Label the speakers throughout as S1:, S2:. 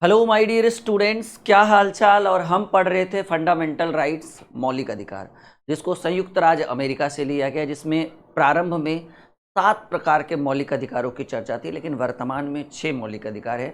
S1: Hello my dear students, क्या हालचाल। और हम पढ़ रहे थे फंडामेंटल राइट्स, मौलिक अधिकार, जिसको संयुक्त राज्य अमेरिका से लिया गया, जिसमें प्रारंभ में 7 प्रकार के मौलिक अधिकारों की चर्चा थी, लेकिन वर्तमान में 6 मौलिक अधिकार है।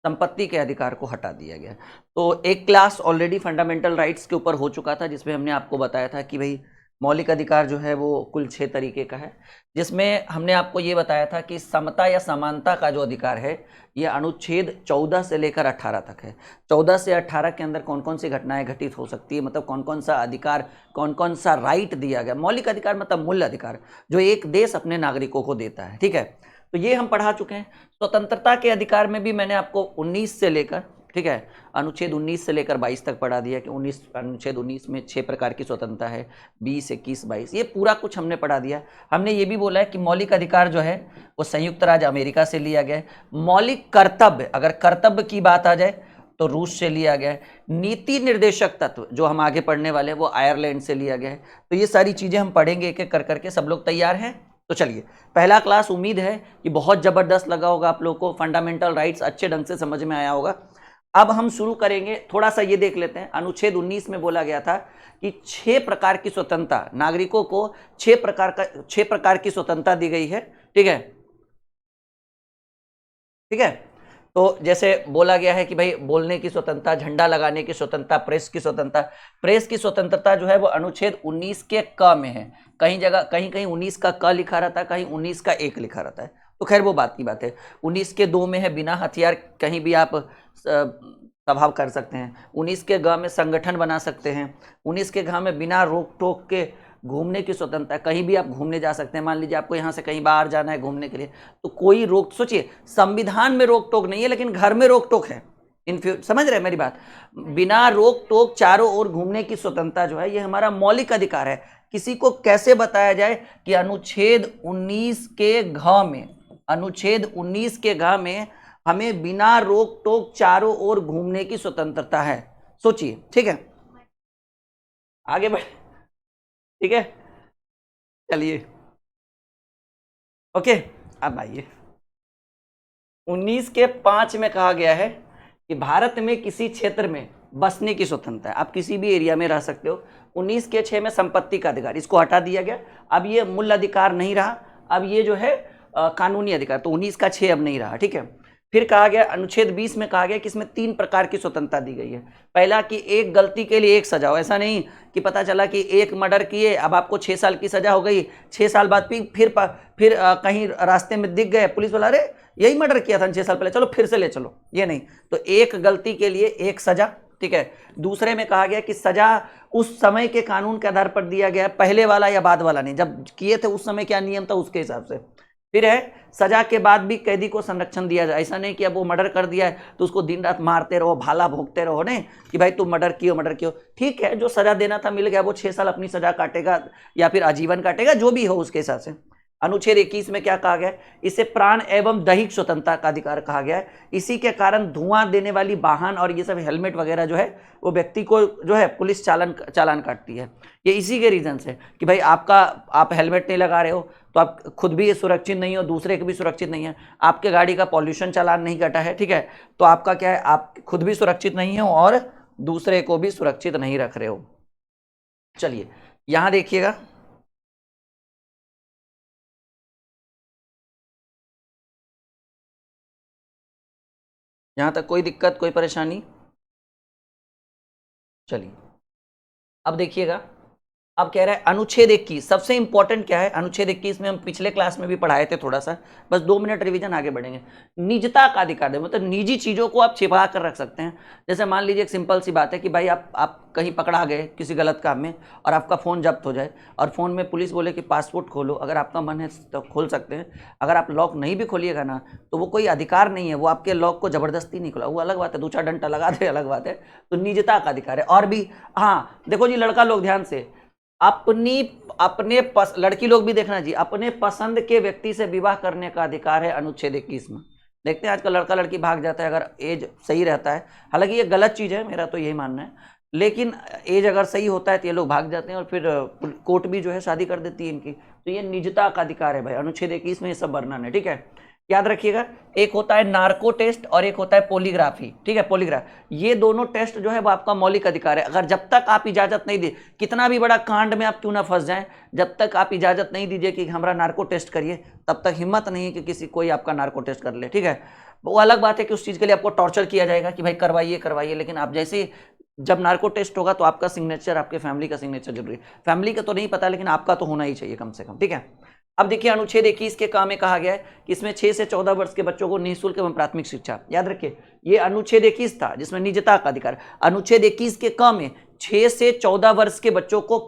S1: संपत्ति के अधिकार को हटा दिया गया। तो एक क्लास ऑलरेडी फंडामेंटल राइट्स के ऊपर हो चुका था, जिसमें हमने आपको बताया था कि भाई मौलिक अधिकार जो है वो कुल 6 तरीके का है, जिसमें हमने आपको ये बताया था कि समता या समानता का जो अधिकार है ये अनुच्छेद 14 से लेकर 18 तक है। 14 से 18 के अंदर कौन कौन सी घटनाएं घटित हो सकती है, मतलब कौन कौन सा अधिकार, कौन कौन सा राइट दिया गया। मौलिक अधिकार मतलब मूल अधिकार जो एक देश अपने नागरिकों को देता है, ठीक है। तो ये हम पढ़ा चुके हैं। स्वतंत्रता के अधिकार में भी मैंने आपको 19 से लेकर, ठीक है, अनुच्छेद 19 से लेकर 22 तक पढ़ा दिया कि अनुच्छेद 19 में 6 प्रकार की स्वतंत्रता है, 20, 21, 22, ये पूरा कुछ हमने पढ़ा दिया। हमने ये भी बोला है कि मौलिक अधिकार जो है वो संयुक्त राज्य अमेरिका से लिया गया है। मौलिक कर्तव्य, अगर कर्तव्य की बात आ जाए तो रूस से लिया गया है। नीति निर्देशक तत्व जो हम आगे पढ़ने वाले हैं वो आयरलैंड से लिया गया है। तो ये सारी चीज़ें हम पढ़ेंगे एक एक कर करके। सब लोग तैयार हैं? तो चलिए, पहला क्लास उम्मीद है कि बहुत ज़बरदस्त लगा होगा आप लोगों को, फंडामेंटल राइट्स अच्छे ढंग से समझ में आया होगा। अब हम शुरू करेंगे, थोड़ा सा ये देख लेते हैं। अनुच्छेद 19 में बोला गया था कि 6 प्रकार की स्वतंत्रता, नागरिकों को 6 प्रकार की स्वतंत्रता दी गई है, ठीक है, ठीक है। तो जैसे बोला गया है कि भाई बोलने की स्वतंत्रता, झंडा लगाने की स्वतंत्रता, प्रेस की स्वतंत्रता। प्रेस की स्वतंत्रता जो है वो अनुच्छेद 19 के क में है। कहीं जगह कहीं कहीं 19 का क लिखा रहता है, कहीं 19 का 1 लिखा रहता है। तो खैर वो बात की बात है। 19 के 2 में है बिना हथियार कहीं भी आप सभा कर सकते हैं। 19 के ग में संगठन बना सकते हैं। 19 के घ में बिना रोक टोक के घूमने की स्वतंत्रता है, कहीं भी आप घूमने जा सकते हैं। मान लीजिए आपको यहाँ से कहीं बाहर जाना है घूमने के लिए, तो कोई रोक, सोचिए संविधान में रोक टोक नहीं है लेकिन घर में रोक टोक है। समझ रहे हैं मेरी बात? बिना रोक टोक चारों ओर घूमने की स्वतंत्रता जो है ये हमारा मौलिक अधिकार है। किसी को कैसे बताया जाए कि अनुच्छेद 19 के घ में, अनुच्छेद 19 के घ में हमें बिना रोक टोक चारों ओर घूमने की स्वतंत्रता है। सोचिए, ठीक है, आगे बढ़, ठीक है, चलिए, ओके। अब आइए, 19 के 5 में कहा गया है कि भारत में किसी क्षेत्र में बसने की स्वतंत्रता है, आप किसी भी एरिया में रह सकते हो। 19 के 6 में संपत्ति का अधिकार, इसको हटा दिया गया। अब ये मूल अधिकार नहीं रहा, अब ये जो है कानूनी अधिकार। तो 19 का 6 अब नहीं रहा, ठीक है। फिर कहा गया अनुच्छेद 20 में कहा गया कि इसमें 3 प्रकार की स्वतंत्रता दी गई है। पहला कि एक गलती के लिए एक सजा हो, ऐसा नहीं कि पता चला कि एक मर्डर किए, अब आपको 6 साल की सजा हो गई, 6 साल बाद फिर कहीं रास्ते में दिख गए पुलिस वाला, अरे यही मर्डर किया था 6 साल पहले, चलो फिर से ले चलो, ये नहीं। तो एक गलती के लिए एक सजा, ठीक है। दूसरे में कहा गया कि सजा उस समय के कानून के आधार पर दिया गया, पहले वाला या बाद वाला नहीं, जब किए थे उस समय क्या नियम था उसके हिसाब से। फिर है सजा के बाद भी कैदी को संरक्षण दिया जाए, ऐसा नहीं कि अब वो मर्डर कर दिया है तो उसको दिन रात मारते रहो, भाला भोगते रहो, नहीं कि भाई तुम मर्डर कियो। ठीक है, जो सजा देना था मिल गया, वो 6 साल अपनी सजा काटेगा या फिर आजीवन काटेगा, जो भी हो उसके हिसाब से। अनुच्छेद 21 में क्या कहा गया? इसे प्राण एवं दैहिक स्वतंत्रता का अधिकार कहा गया है। इसी के कारण धुआं देने वाली वाहन और ये सब हेलमेट वगैरह जो है वो व्यक्ति को जो है पुलिस चालान काटती है। ये इसी के रीजन से कि भाई आप हेलमेट नहीं लगा रहे हो तो आप खुद भी सुरक्षित नहीं हो, दूसरे को भी सुरक्षित नहीं है। आपके गाड़ी का पॉल्यूशन चालान नहीं कटा है, ठीक है, तो आपका क्या है, आप खुद भी सुरक्षित नहीं हो और दूसरे को भी सुरक्षित नहीं रख रहे हो। चलिए यहां देखिएगा, यहां तक कोई दिक्कत, कोई परेशानी? चलिए अब देखिएगा, अब कह रहा है अनुच्छेद 21, सबसे इंपॉर्टेंट क्या है अनुच्छेद 21 में, हम पिछले क्लास में भी पढ़ाए थे थोड़ा सा, बस 2 मिनट रिवीजन, आगे बढ़ेंगे। निजता का अधिकार है, मतलब निजी चीजों को आप छिपा कर रख सकते हैं। जैसे मान लीजिए एक सिंपल सी बात है कि भाई आप कहीं पकड़ा गए किसी गलत काम में और आपका फ़ोन जब्त हो जाए और फ़ोन में पुलिस बोले कि पासपोर्ट खोलो, अगर आपका मन है तो खोल सकते हैं। अगर आप लॉक नहीं भी खोलिएगा ना तो वो कोई अधिकार नहीं है, वो आपके लॉक को ज़बरदस्ती नहीं खोला, वो अलग बात है, 2-4 डंडा लगा दे, अलग बात है। तो निजता का अधिकार है। और भी, हाँ देखो जी लड़का लोग ध्यान से, लड़की लोग भी देखना जी, अपने पसंद के व्यक्ति से विवाह करने का अधिकार है अनुच्छेद 21 में। देखते हैं आजकल लड़का लड़की भाग जाता है अगर एज सही रहता है, हालांकि ये गलत चीज़ है, मेरा तो यही मानना है, लेकिन एज अगर सही होता है तो ये लोग भाग जाते हैं और फिर कोर्ट भी जो है शादी कर देती है इनकी। तो ये निजता का अधिकार है भाई, अनुच्छेद 21 में ये सब वर्णन है, ठीक है। याद रखिएगा, एक होता है नार्को टेस्ट और एक होता है पॉलीग्राफी, ठीक है, पॉलीग्राफ। ये दोनों टेस्ट जो है वो आपका मौलिक अधिकार है। अगर जब तक आप इजाजत नहीं दे, कितना भी बड़ा कांड में आप क्यों ना फंस जाएं, जब तक आप इजाजत नहीं दीजिए कि हमारा नार्को टेस्ट करिए, तब तक हिम्मत नहीं है कि किसी कोई आपका नार्को टेस्ट कर ले, ठीक है। वो अलग बात है कि उस चीज़ के लिए आपको टॉर्चर किया जाएगा कि भाई करवाइए करवाइए, लेकिन आप जैसे जब नार्को टेस्ट होगा तो आपका सिग्नेचर, आपके फैमिली का सिग्नेचर जरूरी है। फैमिली का तो नहीं पता, लेकिन आपका तो होना ही चाहिए कम से कम, ठीक है। अब देखिए अनुच्छेद 21 के काम में कहा गया है कि इसमें 6 से 14 वर्ष के बच्चों को निःशुल्क एवं प्राथमिक शिक्षा, याद रखिए ये अनुच्छेद 21 था जिसमें निजता का अधिकार। अनुच्छेद 21 के काम में 6 से 14 वर्ष के बच्चों को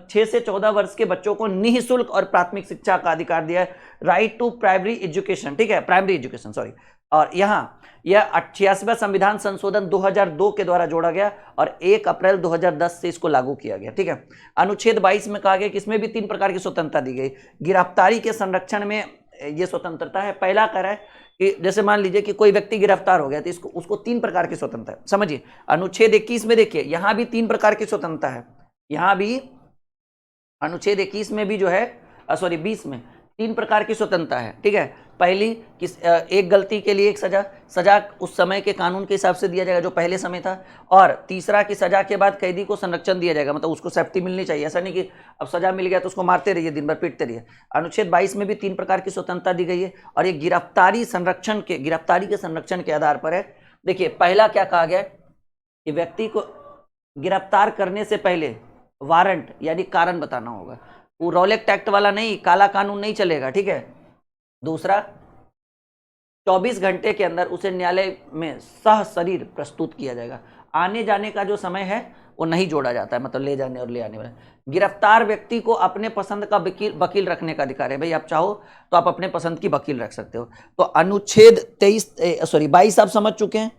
S1: 6 से 14 वर्ष के बच्चों को निःशुल्क और प्राथमिक शिक्षा का अधिकार दिया है, राइट टू प्राइमरी एजुकेशन, ठीक है, प्राइमरी एजुकेशन सॉरी। और यहाँ यह 88वां संविधान संशोधन 2002 के द्वारा जोड़ा गया और 1 अप्रैल 2010 से इसको लागू किया गया, ठीक है। अनुच्छेद 22 में कहा गया कि इसमें भी 3 प्रकार की स्वतंत्रता दी गई। गिरफ्तारी के संरक्षण में ये स्वतंत्रता है। पहला कह रहा है कि जैसे मान लीजिए कि कोई व्यक्ति गिरफ्तार हो गया तो इसको उसको 3 प्रकार की स्वतंत्रता है, समझिए। अनुच्छेद 21 में देखिए यहाँ भी 3 प्रकार की स्वतंत्रता है, यहाँ भी अनुच्छेद 21 में भी जो है सॉरी 20 में 3 प्रकार की स्वतंत्रता है, ठीक है। पहली किस एक गलती के लिए एक सजा, सजा उस समय के कानून के हिसाब से दिया जाएगा जो पहले समय था। और तीसरा कि सजा के बाद कैदी को संरक्षण दिया जाएगा, मतलब उसको सेफ्टी मिलनी चाहिए, ऐसा नहीं कि अब सजा मिल गया तो उसको मारते रहिए, दिन भर पीटते रहिए। अनुच्छेद 22 में भी 3 प्रकार की स्वतंत्रता दी गई है और ये गिरफ्तारी के संरक्षण के आधार पर है। देखिए पहला क्या कहा गया है कि व्यक्ति को गिरफ्तार करने से पहले वारंट यानी कारण बताना होगा, वो रॉलेक्ट एक्ट वाला नहीं, काला कानून नहीं चलेगा, ठीक है। दूसरा 24 घंटे के अंदर उसे न्यायालय में सह शरीर प्रस्तुत किया जाएगा, आने जाने का जो समय है वो नहीं जोड़ा जाता है, मतलब ले जाने और ले आने वाला। गिरफ्तार व्यक्ति को अपने पसंद का वकील रखने का अधिकार है, भाई आप चाहो तो आप अपने पसंद की वकील रख सकते हो। तो अनुच्छेद 22 आप समझ चुके हैं।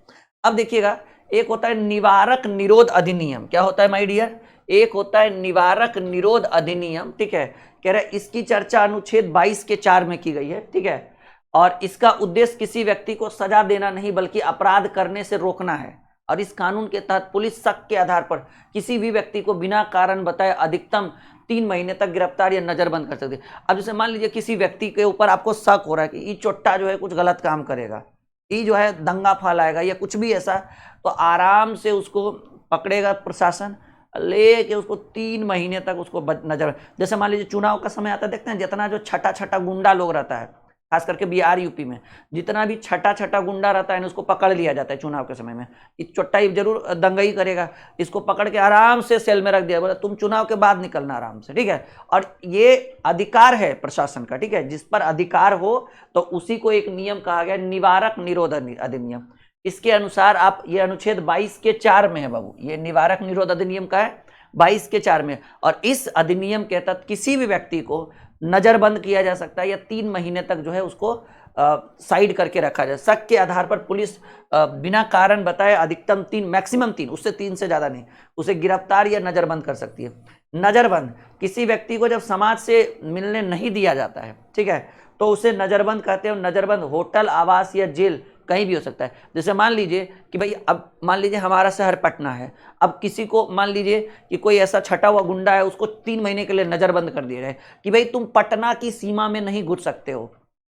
S1: अब देखिएगा एक होता है निवारक निरोध अधिनियम, क्या होता है माय डियर, एक होता है निवारक निरोध अधिनियम, ठीक है। कह रहे इसकी चर्चा अनुच्छेद 22 के 4 में की गई है, ठीक है। और इसका उद्देश्य किसी व्यक्ति को सजा देना नहीं बल्कि अपराध करने से रोकना है। और इस कानून के तहत पुलिस शक के आधार पर किसी भी व्यक्ति को बिना कारण बताए अधिकतम 3 महीने तक गिरफ्तार या नजरबंद कर सकती है। अब जैसे मान लीजिए किसी व्यक्ति के ऊपर आपको शक हो रहा है कि ये चोट्टा जो है कुछ गलत काम करेगा, ये जो है दंगा फैलाएगा या कुछ भी ऐसा, तो आराम से उसको पकड़ेगा प्रशासन, लेके उसको 3 महीने तक उसको नजर। जैसे मान लीजिए चुनाव का समय आता है, देखते हैं जितना जो छठा गुंडा लोग रहता है, खास करके बिहार यूपी में जितना भी छठा गुंडा रहता है ना, उसको पकड़ लिया जाता है चुनाव के समय में। इस चोट्टा जरूर दंगई करेगा, इसको पकड़ के आराम से सेल में रख दिया, बोला तुम चुनाव के बाद निकलना आराम से, ठीक है। और ये अधिकार है प्रशासन का, ठीक है, जिस पर अधिकार हो तो उसी को एक नियम कहा गया निवारक निरोध अधिनियम। इसके अनुसार आप ये अनुच्छेद 22 के 4 में है बाबू, ये निवारक निरोध अधिनियम का है 22 के 4 में। और इस अधिनियम के तहत किसी भी व्यक्ति को नजरबंद किया जा सकता है या 3 महीने तक जो है उसको साइड करके रखा जाए। शक के आधार पर पुलिस बिना कारण बताए अधिकतम 3 मैक्सिमम 3 उससे 3 से ज्यादा नहीं उसे गिरफ्तार या नजरबंद कर सकती है। नजरबंद किसी व्यक्ति को जब समाज से मिलने नहीं दिया जाता है, ठीक है, तो उसे नजरबंद कहते हैं। नजरबंद होटल, आवास या जेल कहीं भी हो सकता है। जैसे मान लीजिए कि भाई अब मान लीजिए हमारा शहर पटना है, अब किसी को मान लीजिए कि कोई ऐसा छटा हुआ गुंडा है, उसको 3 महीने के लिए नजरबंद कर दिया जाए कि भाई तुम पटना की सीमा में नहीं घुस सकते हो,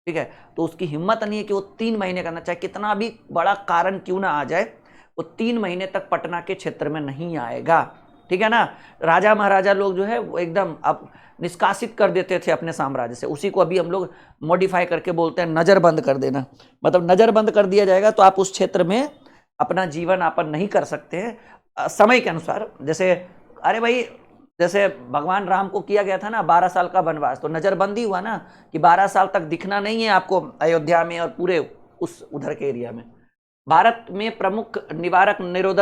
S1: ठीक है, तो उसकी हिम्मत नहीं है कि वो 3 महीने करना, चाहे कितना भी बड़ा कारण क्यों ना आ जाए, वो 3 महीने तक पटना के क्षेत्र में नहीं आएगा, ठीक है ना। राजा महाराजा लोग जो है वो एकदम अब निष्कासित कर देते थे अपने साम्राज्य से, उसी को अभी हम लोग मॉडिफाई करके बोलते हैं नजरबंद कर देना। मतलब नजरबंद कर दिया जाएगा तो आप उस क्षेत्र में अपना जीवन यापन नहीं कर सकते हैं समय के अनुसार। जैसे अरे भाई जैसे भगवान राम को किया गया था ना 12 साल का वनवास, तो नजरबंदी हुआ ना कि 12 साल तक दिखना नहीं है आपको अयोध्या में और पूरे उस उधर के एरिया में। भारत में प्रमुख निवारक निरोध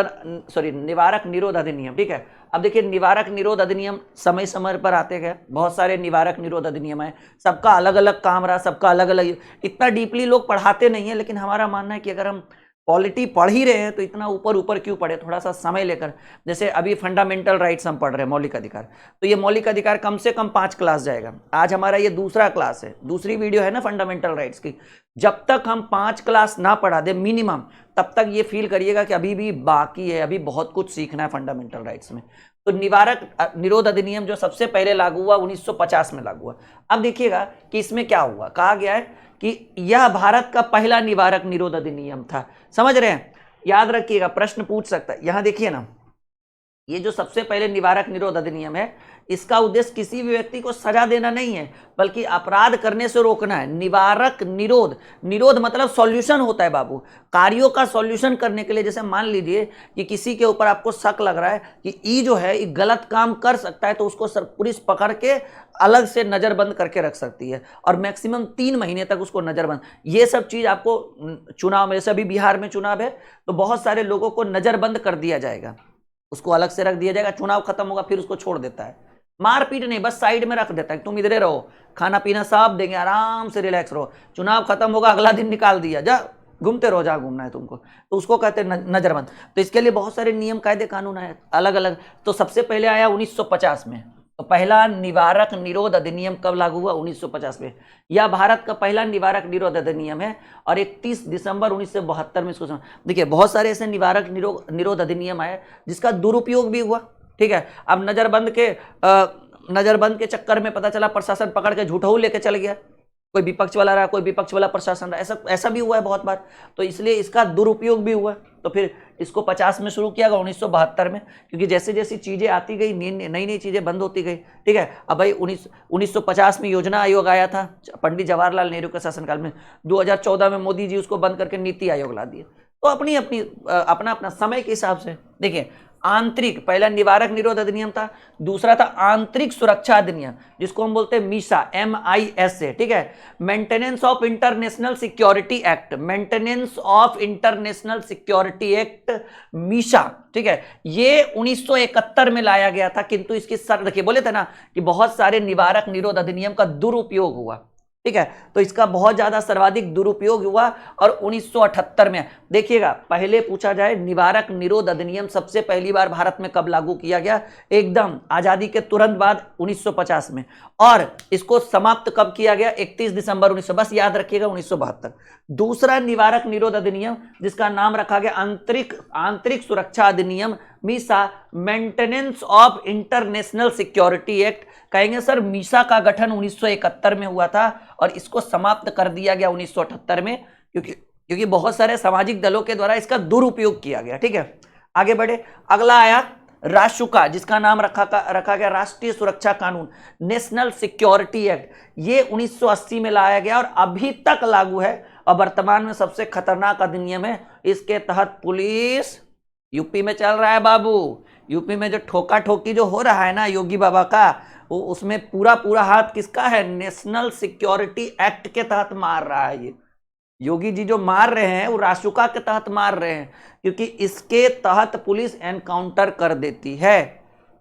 S1: अधिनियम, ठीक है। अब देखिए निवारक निरोध अधिनियम समय समय पर आते गए, बहुत सारे निवारक निरोध अधिनियम है, सबका अलग अलग काम रहा, सबका अलग अलग, इतना डीपली लोग पढ़ाते नहीं है, लेकिन हमारा मानना है कि अगर हम पॉलिटी पढ़ ही रहे हैं तो इतना ऊपर ऊपर क्यों पढ़े, थोड़ा सा समय लेकर। जैसे अभी फंडामेंटल राइट्स हम पढ़ रहे हैं, मौलिक अधिकार, तो ये मौलिक अधिकार कम से कम 5 क्लास जाएगा। आज हमारा ये दूसरा क्लास है, दूसरी वीडियो है ना फंडामेंटल राइट्स की। जब तक हम 5 क्लास ना पढ़ा दे मिनिमम, तब तक ये फील करिएगा कि अभी भी बाकी है, अभी बहुत कुछ सीखना है फंडामेंटल राइट्स में। तो निवारक निरोध अधिनियम जो सबसे पहले लागू हुआ 1950 में लागू हुआ। अब देखिएगा कि इसमें क्या हुआ, कहा गया है कि यह भारत का पहला निवारक निरोध अधिनियम था। समझ रहे हैं, याद रखिएगा, प्रश्न पूछ सकता है। यहां देखिए ना, ये जो सबसे पहले निवारक निरोध अधिनियम है, इसका उद्देश्य किसी भी व्यक्ति को सजा देना नहीं है, बल्कि अपराध करने से रोकना है। निवारक निरोध, निरोध मतलब सॉल्यूशन होता है बाबू, कार्यों का सॉल्यूशन करने के लिए। जैसे मान लीजिए कि किसी के ऊपर आपको शक लग रहा है कि ई जो है ये गलत काम कर सकता है, तो उसको पुलिस पकड़ के अलग से नजरबंद करके रख सकती है, और मैक्सिमम 3 महीने तक उसको नजरबंद। ये सब चीज आपको चुनाव में, जैसे अभी बिहार में चुनाव है, तो बहुत सारे लोगों को नजरबंद कर दिया जाएगा, उसको अलग से रख दिया जाएगा। चुनाव खत्म होगा फिर उसको छोड़ देता है, मारपीट नहीं, बस साइड में रख देता है, तुम इधरे रहो, खाना पीना सब देंगे, आराम से रिलैक्स रहो। चुनाव खत्म होगा, अगला दिन निकाल दिया, जा घूमते रहो जहाँ घूमना है तुमको, तो उसको कहते हैं नजरबंद। तो इसके लिए बहुत सारे नियम कायदे कानून है अलग अलग। तो सबसे पहले आया 1950 में, तो पहला निवारक निरोध अधिनियम कब लागू हुआ? 1950 में। यह भारत का पहला निवारक निरोध अधिनियम है, और 31 दिसंबर 1972 में इसको देखिए, बहुत सारे ऐसे निवारक निरोध अधिनियम आए जिसका दुरुपयोग भी हुआ। ठीक है, अब नजरबंद के चक्कर में पता चला प्रशासन पकड़ के झूठा लेके चल गया, कोई विपक्ष वाला रहा, कोई विपक्ष वाला प्रशासन रहा, ऐसा भी हुआ है बहुत बार। तो इसलिए इसका दुरुपयोग भी हुआ। तो फिर इसको 50 में शुरू किया गया, 1972 में, क्योंकि जैसे जैसी चीजें आती गई, नई नई चीजें बंद होती गई। ठीक है, अब भाई 1950 में योजना आयोग आया था पंडित जवाहरलाल नेहरू के शासनकाल में। 2014 में मोदी जी उसको बंद करके नीति आयोग ला दिए। तो अपना अपना समय के हिसाब से देखिए। आंतरिक, पहला निवारक निरोध अधिनियम था, दूसरा था आंतरिक सुरक्षा अधिनियम, जिसको हम बोलते हैं मीसा, MIS से। ठीक है, maintenance of international security act, maintenance of international security act, Misa. ठीक है, ये 1971 में लाया गया था, किंतु इसकी देखिए, बोले थे ना कि बहुत सारे निवारक निरोध अधिनियम का दुरुपयोग हुआ। ठीक है, तो इसका बहुत ज्यादा सर्वाधिक दुरुपयोग हुआ। और 1978 में देखिएगा, पहले पूछा जाए निवारक निरोध अधिनियम सबसे पहली बार भारत में कब लागू किया गया? एकदम आजादी के तुरंत बाद 1950 में। और इसको समाप्त कब किया गया? 31 दिसंबर 1900, बस याद रखिएगा 1972। दूसरा निवारक निरोध अधिनियम जिसका नाम रखा गया आंतरिक सुरक्षा अधिनियम, Misa, maintenance of international security act. कहेंगे सर मीसा का गठन 1971 में हुआ था और इसको समाप्त कर दिया गया 1978 में, क्योंकि बहुत सारे सामाजिक दलों के द्वारा इसका दुरुपयोग किया गया। ठीक है, आगे बढ़े। अगला आया राशुका, जिसका नाम रखा गया राष्ट्रीय सुरक्षा कानून, नेशनल सिक्योरिटी एक्ट। ये 1980 में लाया गया और अभी तक लागू है, और वर्तमान में सबसे खतरनाक अधिनियम है। इसके तहत पुलिस, यूपी में चल रहा है बाबू, यूपी में जो ठोका ठोकी जो हो रहा है ना योगी बाबा का, वो उसमें पूरा हाथ किसका है? नेशनल सिक्योरिटी एक्ट के तहत मार रहा है। ये योगी जी जो मार रहे हैं वो रासुका के तहत मार रहे हैं, क्योंकि इसके तहत पुलिस एनकाउंटर कर देती है।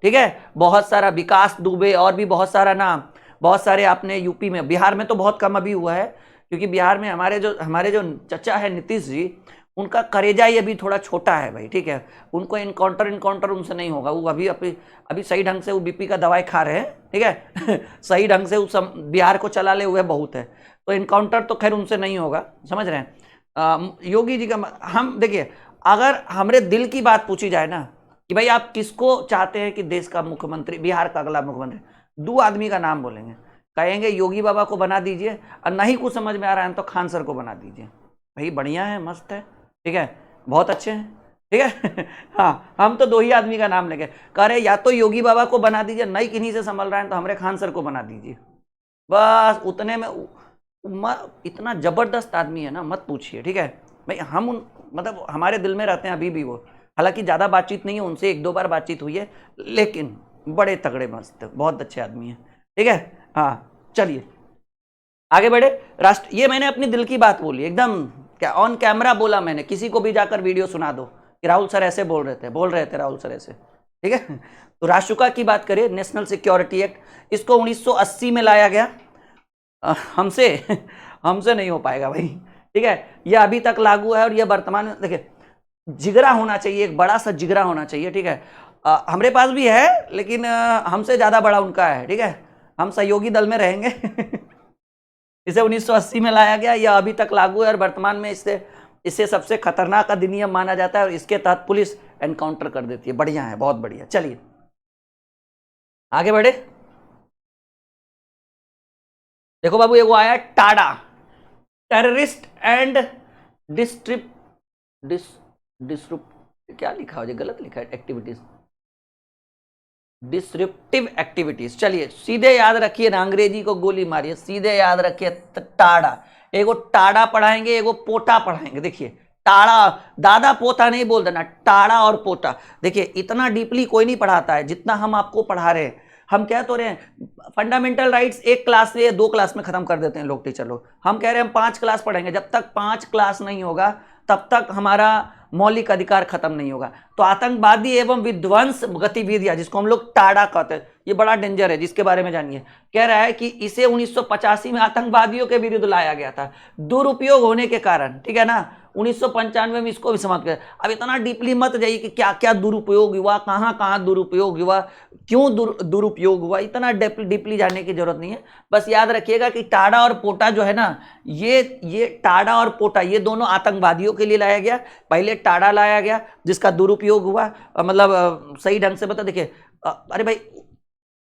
S1: ठीक है, बहुत सारा विकास दुबे और भी बहुत सारा नाम, बहुत सारे आपने यूपी में, बिहार में तो बहुत कम अभी हुआ है, क्योंकि बिहार में हमारे जो चचा है नीतीश जी, उनका करेजा ही अभी थोड़ा छोटा है भाई। ठीक है, उनको इनकाउंटर उनसे नहीं होगा। वो अभी सही ढंग से वो बीपी का दवाई खा रहे हैं। ठीक है सही ढंग से उस बिहार को चला ले हुए बहुत है, तो इनकाउंटर तो खैर उनसे नहीं होगा, समझ रहे हैं। योगी जी का हम देखिए, अगर हमारे दिल की बात पूछी जाए ना कि भाई आप किसको चाहते हैं कि देश का मुख्यमंत्री, बिहार का अगला मुख्यमंत्री, 2 आदमी का नाम बोलेंगे, कहेंगे योगी बाबा को बना दीजिए, और नहीं कुछ समझ में आ रहा है तो खान सर को बना दीजिए। भाई बढ़िया है, मस्त है, ठीक है, बहुत अच्छे हैं। ठीक है हाँ, हम तो 2 ही आदमी का नाम लेंगे, कह रहे या तो योगी बाबा को बना दीजिए, नहीं किन्हीं से संभल रहा है तो हमारे खान सर को बना दीजिए। बस उतने में इतना जबरदस्त आदमी है ना, मत पूछिए। ठीक है भाई, हम मतलब हमारे दिल में रहते हैं अभी भी वो। हालांकि ज़्यादा बातचीत नहीं है उनसे, 1-2 बार बातचीत हुई है, लेकिन बड़े तगड़े मस्त बहुत अच्छे आदमी हैं। ठीक है हाँ, चलिए आगे बढ़े। ये मैंने अपनी दिल की बात बोली, एकदम क्या ऑन कैमरा बोला मैंने, किसी को भी जाकर वीडियो सुना दो कि राहुल सर ऐसे बोल रहे थे राहुल सर ऐसे। ठीक है, तो राशुका की बात करें, नेशनल सिक्योरिटी एक्ट, इसको 1980 में लाया गया। हमसे नहीं हो पाएगा भाई। ठीक है, यह अभी तक लागू है, और यह वर्तमान में देखिए, जिगरा होना चाहिए, एक बड़ा सा जिगरा होना चाहिए। ठीक है, हमारे पास भी है, लेकिन हमसे ज्यादा बड़ा उनका है। ठीक है, हम सहयोगी दल में रहेंगे इसे 1980 में लाया गया, यह अभी तक लागू है, और वर्तमान में इससे सबसे खतरनाक अधिनियम माना जाता है, और इसके तहत पुलिस एनकाउंटर कर देती है। बढ़िया है, बहुत बढ़िया। चलिए आगे बढ़े। देखो बाबू, वो आया टाडा, टेररिस्ट एंड डिस्ट्रिप डिस्ट्रिप क्या लिखा हो, गलत लिखा है, एक्टिविटीज, डिसरप्टिव एक्टिविटीज। चलिए सीधे याद रखिए ना, अंग्रेजी को गोली मारिए, सीधे याद रखिए टाड़ा। एगो टाड़ा पढ़ाएंगे, एगो पोटा पढ़ाएंगे। देखिए टाड़ा, दादा पोता नहीं बोल देना, टाड़ा और पोटा। देखिए इतना डीपली कोई नहीं पढ़ाता है जितना हम आपको पढ़ा रहे हैं। हम कह तो रहे हैं फंडामेंटल राइट्स एक क्लास में, 2 क्लास में खत्म कर देते हैं लोग, टीचर लोग। हम कह रहे हैं हम 5 क्लास पढ़ेंगे। जब तक 5 क्लास नहीं होगा तब तक हमारा मौलिक अधिकार खत्म नहीं होगा। तो आतंकवादी एवं विध्वंस गतिविधियां, जिसको हम लोग टाड़ा कहते हैं, ये बड़ा डेंजर है, जिसके बारे में जानिए। कह रहा है कि इसे 1985 में आतंकवादियों के विरुद्ध लाया गया था, दुरुपयोग होने के कारण, ठीक है ना। 1995 में इसको भी समाप्त किया। अब इतना डीपली मत जाइए कि क्या क्या दुरुपयोग हुआ, कहाँ कहाँ दुरुपयोग हुआ, क्यों दुरुपयोग हुआ, इतना डीपली जानने की जरूरत नहीं है। बस याद रखिएगा कि टाड़ा और पोटा जो है ना, ये टाड़ा और पोटा ये दोनों आतंकवादियों के लिए लाया गया। पहले टाड़ा लाया गया जिसका दुरुपयोग हुआ, मतलब सही ढंग से बता। देखिए अरे भाई,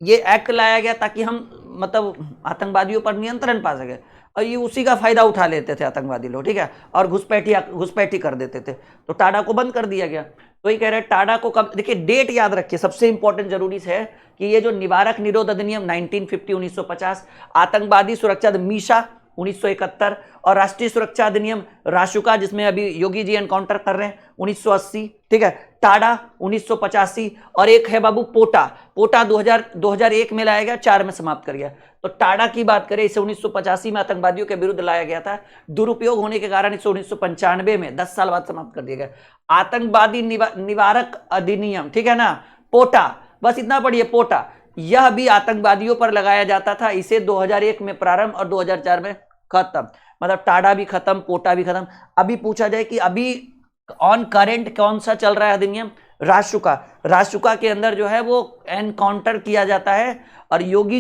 S1: ये एक्ट लाया गया ताकि हम मतलब आतंकवादियों पर नियंत्रण पा सके, और ये उसी का फायदा उठा लेते थे आतंकवादी लोग, ठीक है, और घुसपैठी कर देते थे। तो टाड़ा को बंद कर दिया गया। तो ये कह रहे हैं टाड़ा को कब, देखिए डेट याद रखिए, सबसे इंपॉर्टेंट जरूरी है कि ये जो निवारक निरोध अधिनियम 1950 1950, आतंकवादी सुरक्षा मीशा 1971, और राष्ट्रीय सुरक्षा अधिनियम रासुका, जिसमें अभी योगी जी एनकाउंटर कर रहे हैं, 1980, ठीक है, टाड़ा 1985, और एक है बाबू पोटा। पोटा 2001 में लाया गया, 4 में समाप्त कर गया। तो टाड़ा की बात करें, इसे 1985 में आतंकवादियों के विरुद्ध लाया गया था, दुरुपयोग होने के कारण इसे 1995 में 10 साल बाद समाप्त कर दिया गया। आतंकवादी निवारक अधिनियम, ठीक है ना, पोटा, बस इतना पढ़िए पोटा, यह भी आतंकवादियों पर लगाया जाता था। इसे 2001 में प्रारंभ और 2004 में खत्म। मतलब टाड़ा भी खत्म, पोटा भी खत्म। अभी पूछा जाए कि अभी ऑन करेंट कौन सा चल रहा है अधिनियम, रासुका। रासुका के अंदर जो है वो एनकाउंटर किया जाता है, और योगी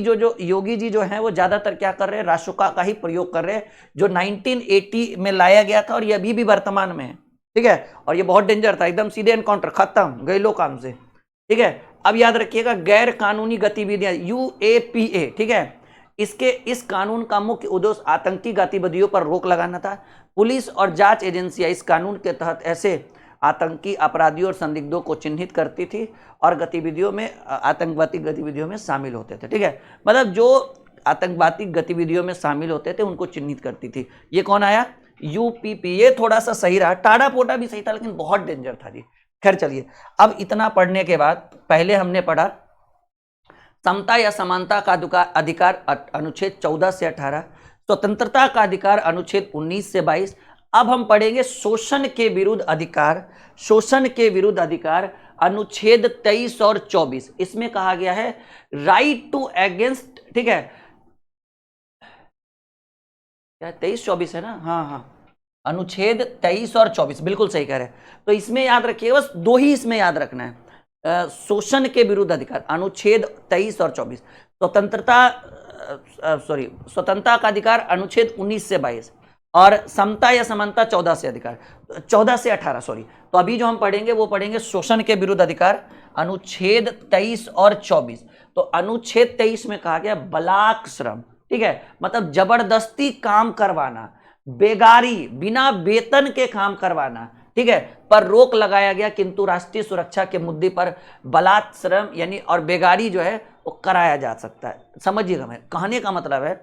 S1: जी जो है वो ज्यादातर क्या कर रहे हैं, रासुका का ही प्रयोग कर रहे हैं, जो 1980 में लाया गया था, और ये अभी भी वर्तमान में है, ठीक है। और ये बहुत डेंजर था, एकदम सीधे एनकाउंटर, खत्म, गए लो काम से, ठीक है। अब याद रखिएगा गैर कानूनी गतिविधियां, UAPA, ठीक है, इस कानून का मुख्य उद्देश्य आतंकी गतिविधियों पर रोक लगाना था। पुलिस और जांच एजेंसियां इस कानून के तहत ऐसे आतंकी अपराधियों और संदिग्धों को चिन्हित करती थी और गतिविधियों में, आतंकवादी गतिविधियों में शामिल होते थे, ठीक है। मतलब जो आतंकवादी गतिविधियों में शामिल होते थे उनको चिन्हित करती थी। ये कौन आया, UPP। ये थोड़ा सा सही रहा, टाड़ा पोटा भी सही था, लेकिन बहुत डेंजर था जी। खैर चलिए, अब इतना पढ़ने के बाद पहले हमने पढ़ा समता या समानता का अधिकार अनुच्छेद 14 से 18, स्वतंत्रता का अधिकार अनुच्छेद 19 से 22। अब हम पढ़ेंगे शोषण के विरुद्ध अधिकार, शोषण के विरुद्ध अधिकार अनुच्छेद 23 और 24। इसमें कहा गया है राइट टू अगेंस्ट, ठीक है, क्या 23-24 है ना, हाँ, अनुच्छेद 23 और 24, बिल्कुल सही कह रहे हैं। तो इसमें याद रखिए, बस 2 ही इसमें याद रखना है, शोषण के विरुद्ध अधिकार अनुच्छेद 23 और 24, स्वतंत्रता का अधिकार अनुच्छेद 19 से 22, और समता या समानता 14 से अधिकार 14 से 18, सॉरी। तो अभी जो हम पढ़ेंगे वो पढ़ेंगे शोषण के विरुद्ध अधिकार अनुच्छेद 23 और 24। तो अनुच्छेद 23 में कहा गया बलात्कार श्रम, ठीक है, मतलब जबरदस्ती काम करवाना, बेगारी, बिना वेतन के काम करवाना, ठीक है, पर रोक लगाया गया। किंतु राष्ट्रीय सुरक्षा के मुद्दे पर बलात्कार श्रम यानी और बेगारी जो है वो कराया जा सकता है। समझिएगा, मैं कहने का मतलब है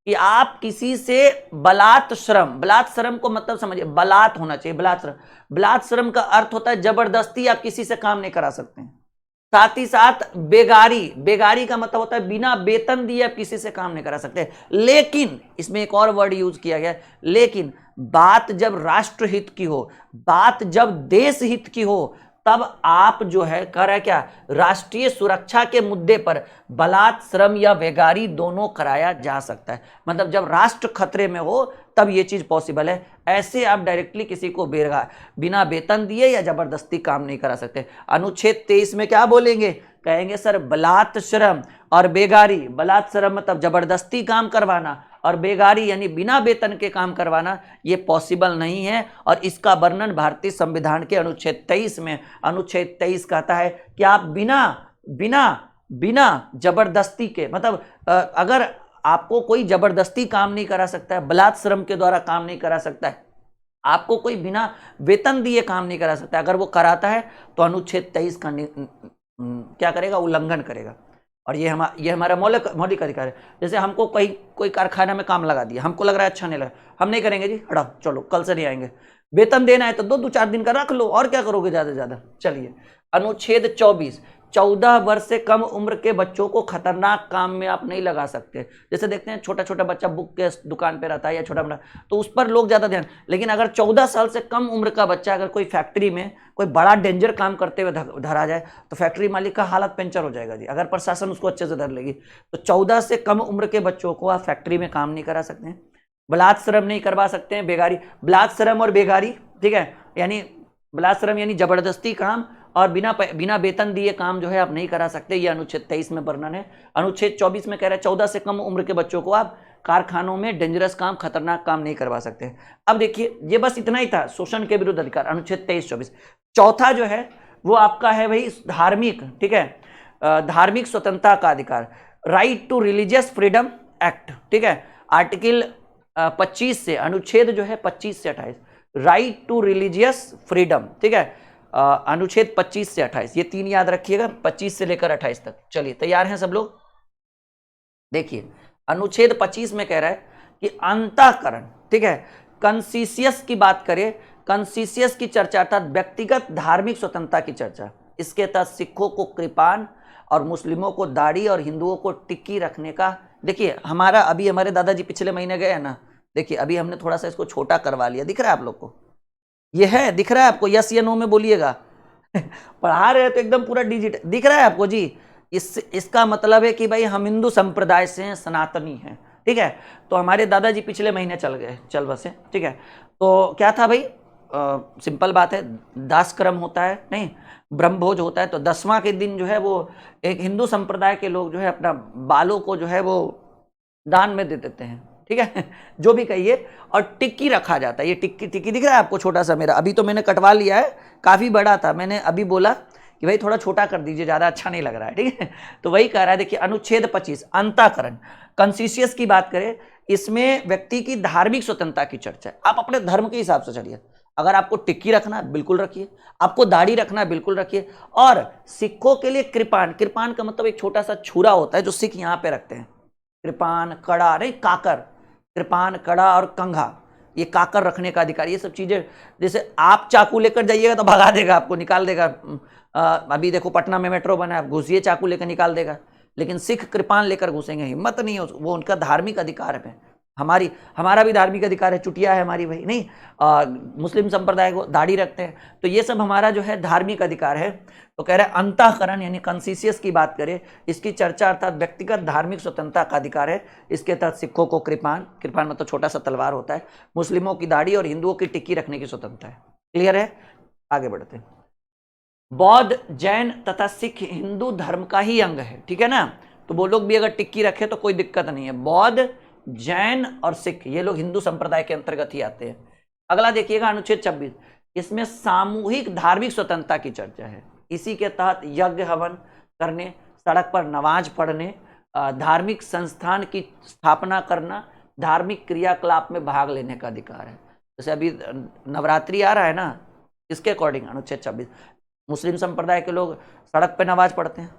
S1: कि आप किसी से बलात्कार श्रम को मतलब समझिए, बलात् होना चाहिए, बलात्कार श्रम का अर्थ होता है जबरदस्ती, आप किसी से काम नहीं करा सकते हैं। साथ ही साथ बेगारी का मतलब होता है बिना वेतन दिए आप किसी से काम नहीं करा सकते। लेकिन इसमें एक और वर्ड यूज किया गया, लेकिन बात जब राष्ट्र हित की हो, बात जब देश हित की हो, तब आप जो है कर रहे क्या, राष्ट्रीय सुरक्षा के मुद्दे पर बलात्कार श्रम या बेगारी दोनों कराया जा सकता है। मतलब जब राष्ट्र खतरे में हो तब ये चीज पॉसिबल है। ऐसे आप डायरेक्टली किसी को बिना वेतन दिए या जबरदस्ती काम नहीं करा सकते। अनुच्छेद 23 में क्या बोलेंगे, कहेंगे सर बलात्कार श्रम और बेगारी, बलात्कार श्रम मतलब जबरदस्ती काम करवाना, और बेगारी यानी बिना वेतन के काम करवाना, ये पॉसिबल नहीं है। और इसका वर्णन भारतीय संविधान के अनुच्छेद 23 में, अनुच्छेद 23 कहता है कि आप बिना जबरदस्ती के, मतलब अगर आपको कोई जबरदस्ती काम नहीं करा सकता है, बलात् श्रम के द्वारा काम नहीं करा सकता है, आपको कोई बिना वेतन दिए काम नहीं करा सकता। अगर वो कराता है तो अनुच्छेद 23 का क्या करेगा, उल्लंघन करेगा। और ये हमारा मौलिक अधिकार है। जैसे हमको कोई कारखाना में काम लगा दिया, हमको लग रहा है अच्छा नहीं लगा, हम नहीं करेंगे जी, हटाओ, चलो कल से नहीं आएंगे। वेतन देना है तो 2-4 दिन का रख लो, और क्या करोगे ज्यादा से ज्यादा। चलिए, अनुच्छेद 24, 14 वर्ष से कम उम्र के बच्चों को खतरनाक काम में आप नहीं लगा सकते। जैसे देखते हैं छोटा छोटा बच्चा बुक के दुकान पे रहता है या छोटा बड़ा, तो उस पर लोग ज्यादा ध्यान, लेकिन अगर 14 साल से कम उम्र का बच्चा अगर कोई फैक्ट्री में कोई बड़ा डेंजर काम करते हुए धरा जाए तो फैक्ट्री मालिक का हालत पंचर हो जाएगा जी, अगर प्रशासन उसको अच्छे से धर लेगी। तो 14 से कम उम्र के बच्चों को आप फैक्ट्री में काम नहीं करा सकते हैं, बलात् श्रम नहीं करवा सकते हैं, बेगारी, बलात् श्रम और बेगारी, ठीक है, यानी बलात् श्रम यानी जबरदस्ती काम, और बिना वेतन दिए काम जो है आप नहीं करा सकते। ये अनुच्छेद 23 में वर्णन है। अनुच्छेद 24 में कह रहा है 14 से कम उम्र के बच्चों को आप कारखानों में डेंजरस काम, खतरनाक काम नहीं करवा सकते। अब देखिए, ये बस इतना ही था, शोषण के विरुद्ध अधिकार, अनुच्छेद 23-24। चौथा जो है वो आपका है भाई धार्मिक, ठीक है, धार्मिक स्वतंत्रता का अधिकार, right to religious freedom act, ठीक है, आर्टिकल 25 से, अनुच्छेद जो है 25 से 28, राइट टू रिलीजियस फ्रीडम, ठीक है, अनुच्छेद 25 से 28, ये 3 याद रखिएगा, 25 से लेकर 28 तक। चलिए, तैयार हैं सब लोग। देखिए, अनुच्छेद 25 में कह रहा है कि अंतःकरण, ठीक है, कंसिशियस की बात करें, कंसिशियस की चर्चा अर्थात व्यक्तिगत धार्मिक स्वतंत्रता की चर्चा। इसके तहत सिखों को कृपान और मुस्लिमों को दाढ़ी और हिंदुओं को टिक्की रखने का, देखिए हमारे दादाजी पिछले महीने गए हैं ना, देखिए अभी हमने थोड़ा सा इसको छोटा करवा लिया, दिख रहा है आप लोग को, ये है, दिख रहा है आपको, यस या नो में बोलिएगा। पढ़ा रहे तो एकदम पूरा डिजिट दिख रहा है आपको जी। इसका मतलब है कि भाई हम हिंदू संप्रदाय से हैं, सनातनी हैं, ठीक है। तो हमारे दादाजी पिछले महीने चल बसे, ठीक है। तो क्या था भाई, सिंपल बात है, दास कर्म होता है, नहीं ब्रह्मभोज होता है, तो 10वां के दिन जो है वो एक हिंदू संप्रदाय के लोग जो है अपना बालों को जो है वो दान में दे देते हैं, ठीक है, जो भी कहिए, और टिक्की रखा जाता है। ये टिक्की दिख रहा है आपको छोटा सा, मेरा अभी तो मैंने कटवा लिया है, काफ़ी बड़ा था, मैंने अभी बोला कि भाई थोड़ा छोटा कर दीजिए, ज़्यादा अच्छा नहीं लग रहा है, ठीक है। तो वही कह रहा है, देखिए अनुच्छेद 25 अंतःकरण, कंसिशियस की बात करें, इसमें व्यक्ति की धार्मिक स्वतंत्रता की चर्चा है। आप अपने धर्म के हिसाब से चलिए, अगर आपको टिक्की रखना है बिल्कुल रखिए, आपको दाढ़ी रखना है बिल्कुल रखिए। और सिखों के लिए कृपान का मतलब एक छोटा सा छुरा होता है जो सिख यहाँ पे रखते हैं, कृपान, कड़ा, नहीं काकर, कृपान, कड़ा और कंघा, ये काकर रखने का अधिकार, ये सब चीजें। जैसे आप चाकू लेकर जाइएगा तो भगा देगा, आपको निकाल देगा। अभी देखो पटना में मेट्रो बना है, घुसिए चाकू लेकर निकाल देगा, लेकिन सिख कृपान लेकर घुसेंगे, हिम्मत नहीं है, वो उनका धार्मिक अधिकार है। हमारा भी धार्मिक अधिकार है, चुटिया है हमारी भाई, नहीं मुस्लिम संप्रदाय को दाढ़ी रखते हैं, तो ये सब हमारा जो है धार्मिक अधिकार है। तो कह रहे हैं अंतःकरण यानी कंसिशियस की बात करें, इसकी चर्चा अर्थात व्यक्तिगत धार्मिक स्वतंत्रता का अधिकार है। इसके तहत सिखों को कृपान मतलब छोटा सा तलवार होता है, मुस्लिमों की दाढ़ी और हिंदुओं की टिक्की रखने की स्वतंत्रता है। क्लियर है, आगे बढ़ते हैं। बौद्ध, जैन तथा सिख हिंदू धर्म का ही अंग है, ठीक है ना, तो वो लोग भी अगर टिक्की रखे तो कोई दिक्कत नहीं है। बौद्ध, जैन और सिख ये लोग हिंदू संप्रदाय के अंतर्गत ही आते हैं। अगला देखिएगा अनुच्छेद 26, इसमें सामूहिक धार्मिक स्वतंत्रता की चर्चा है। इसी के तहत यज्ञ हवन करने, सड़क पर नमाज पढ़ने, धार्मिक संस्थान की स्थापना करना, धार्मिक क्रियाकलाप में भाग लेने का अधिकार है। जैसे अभी नवरात्रि आ रहा है ना, इसके अकॉर्डिंग अनुच्छेद 26 मुस्लिम संप्रदाय के लोग सड़क पर नमाज पढ़ते हैं,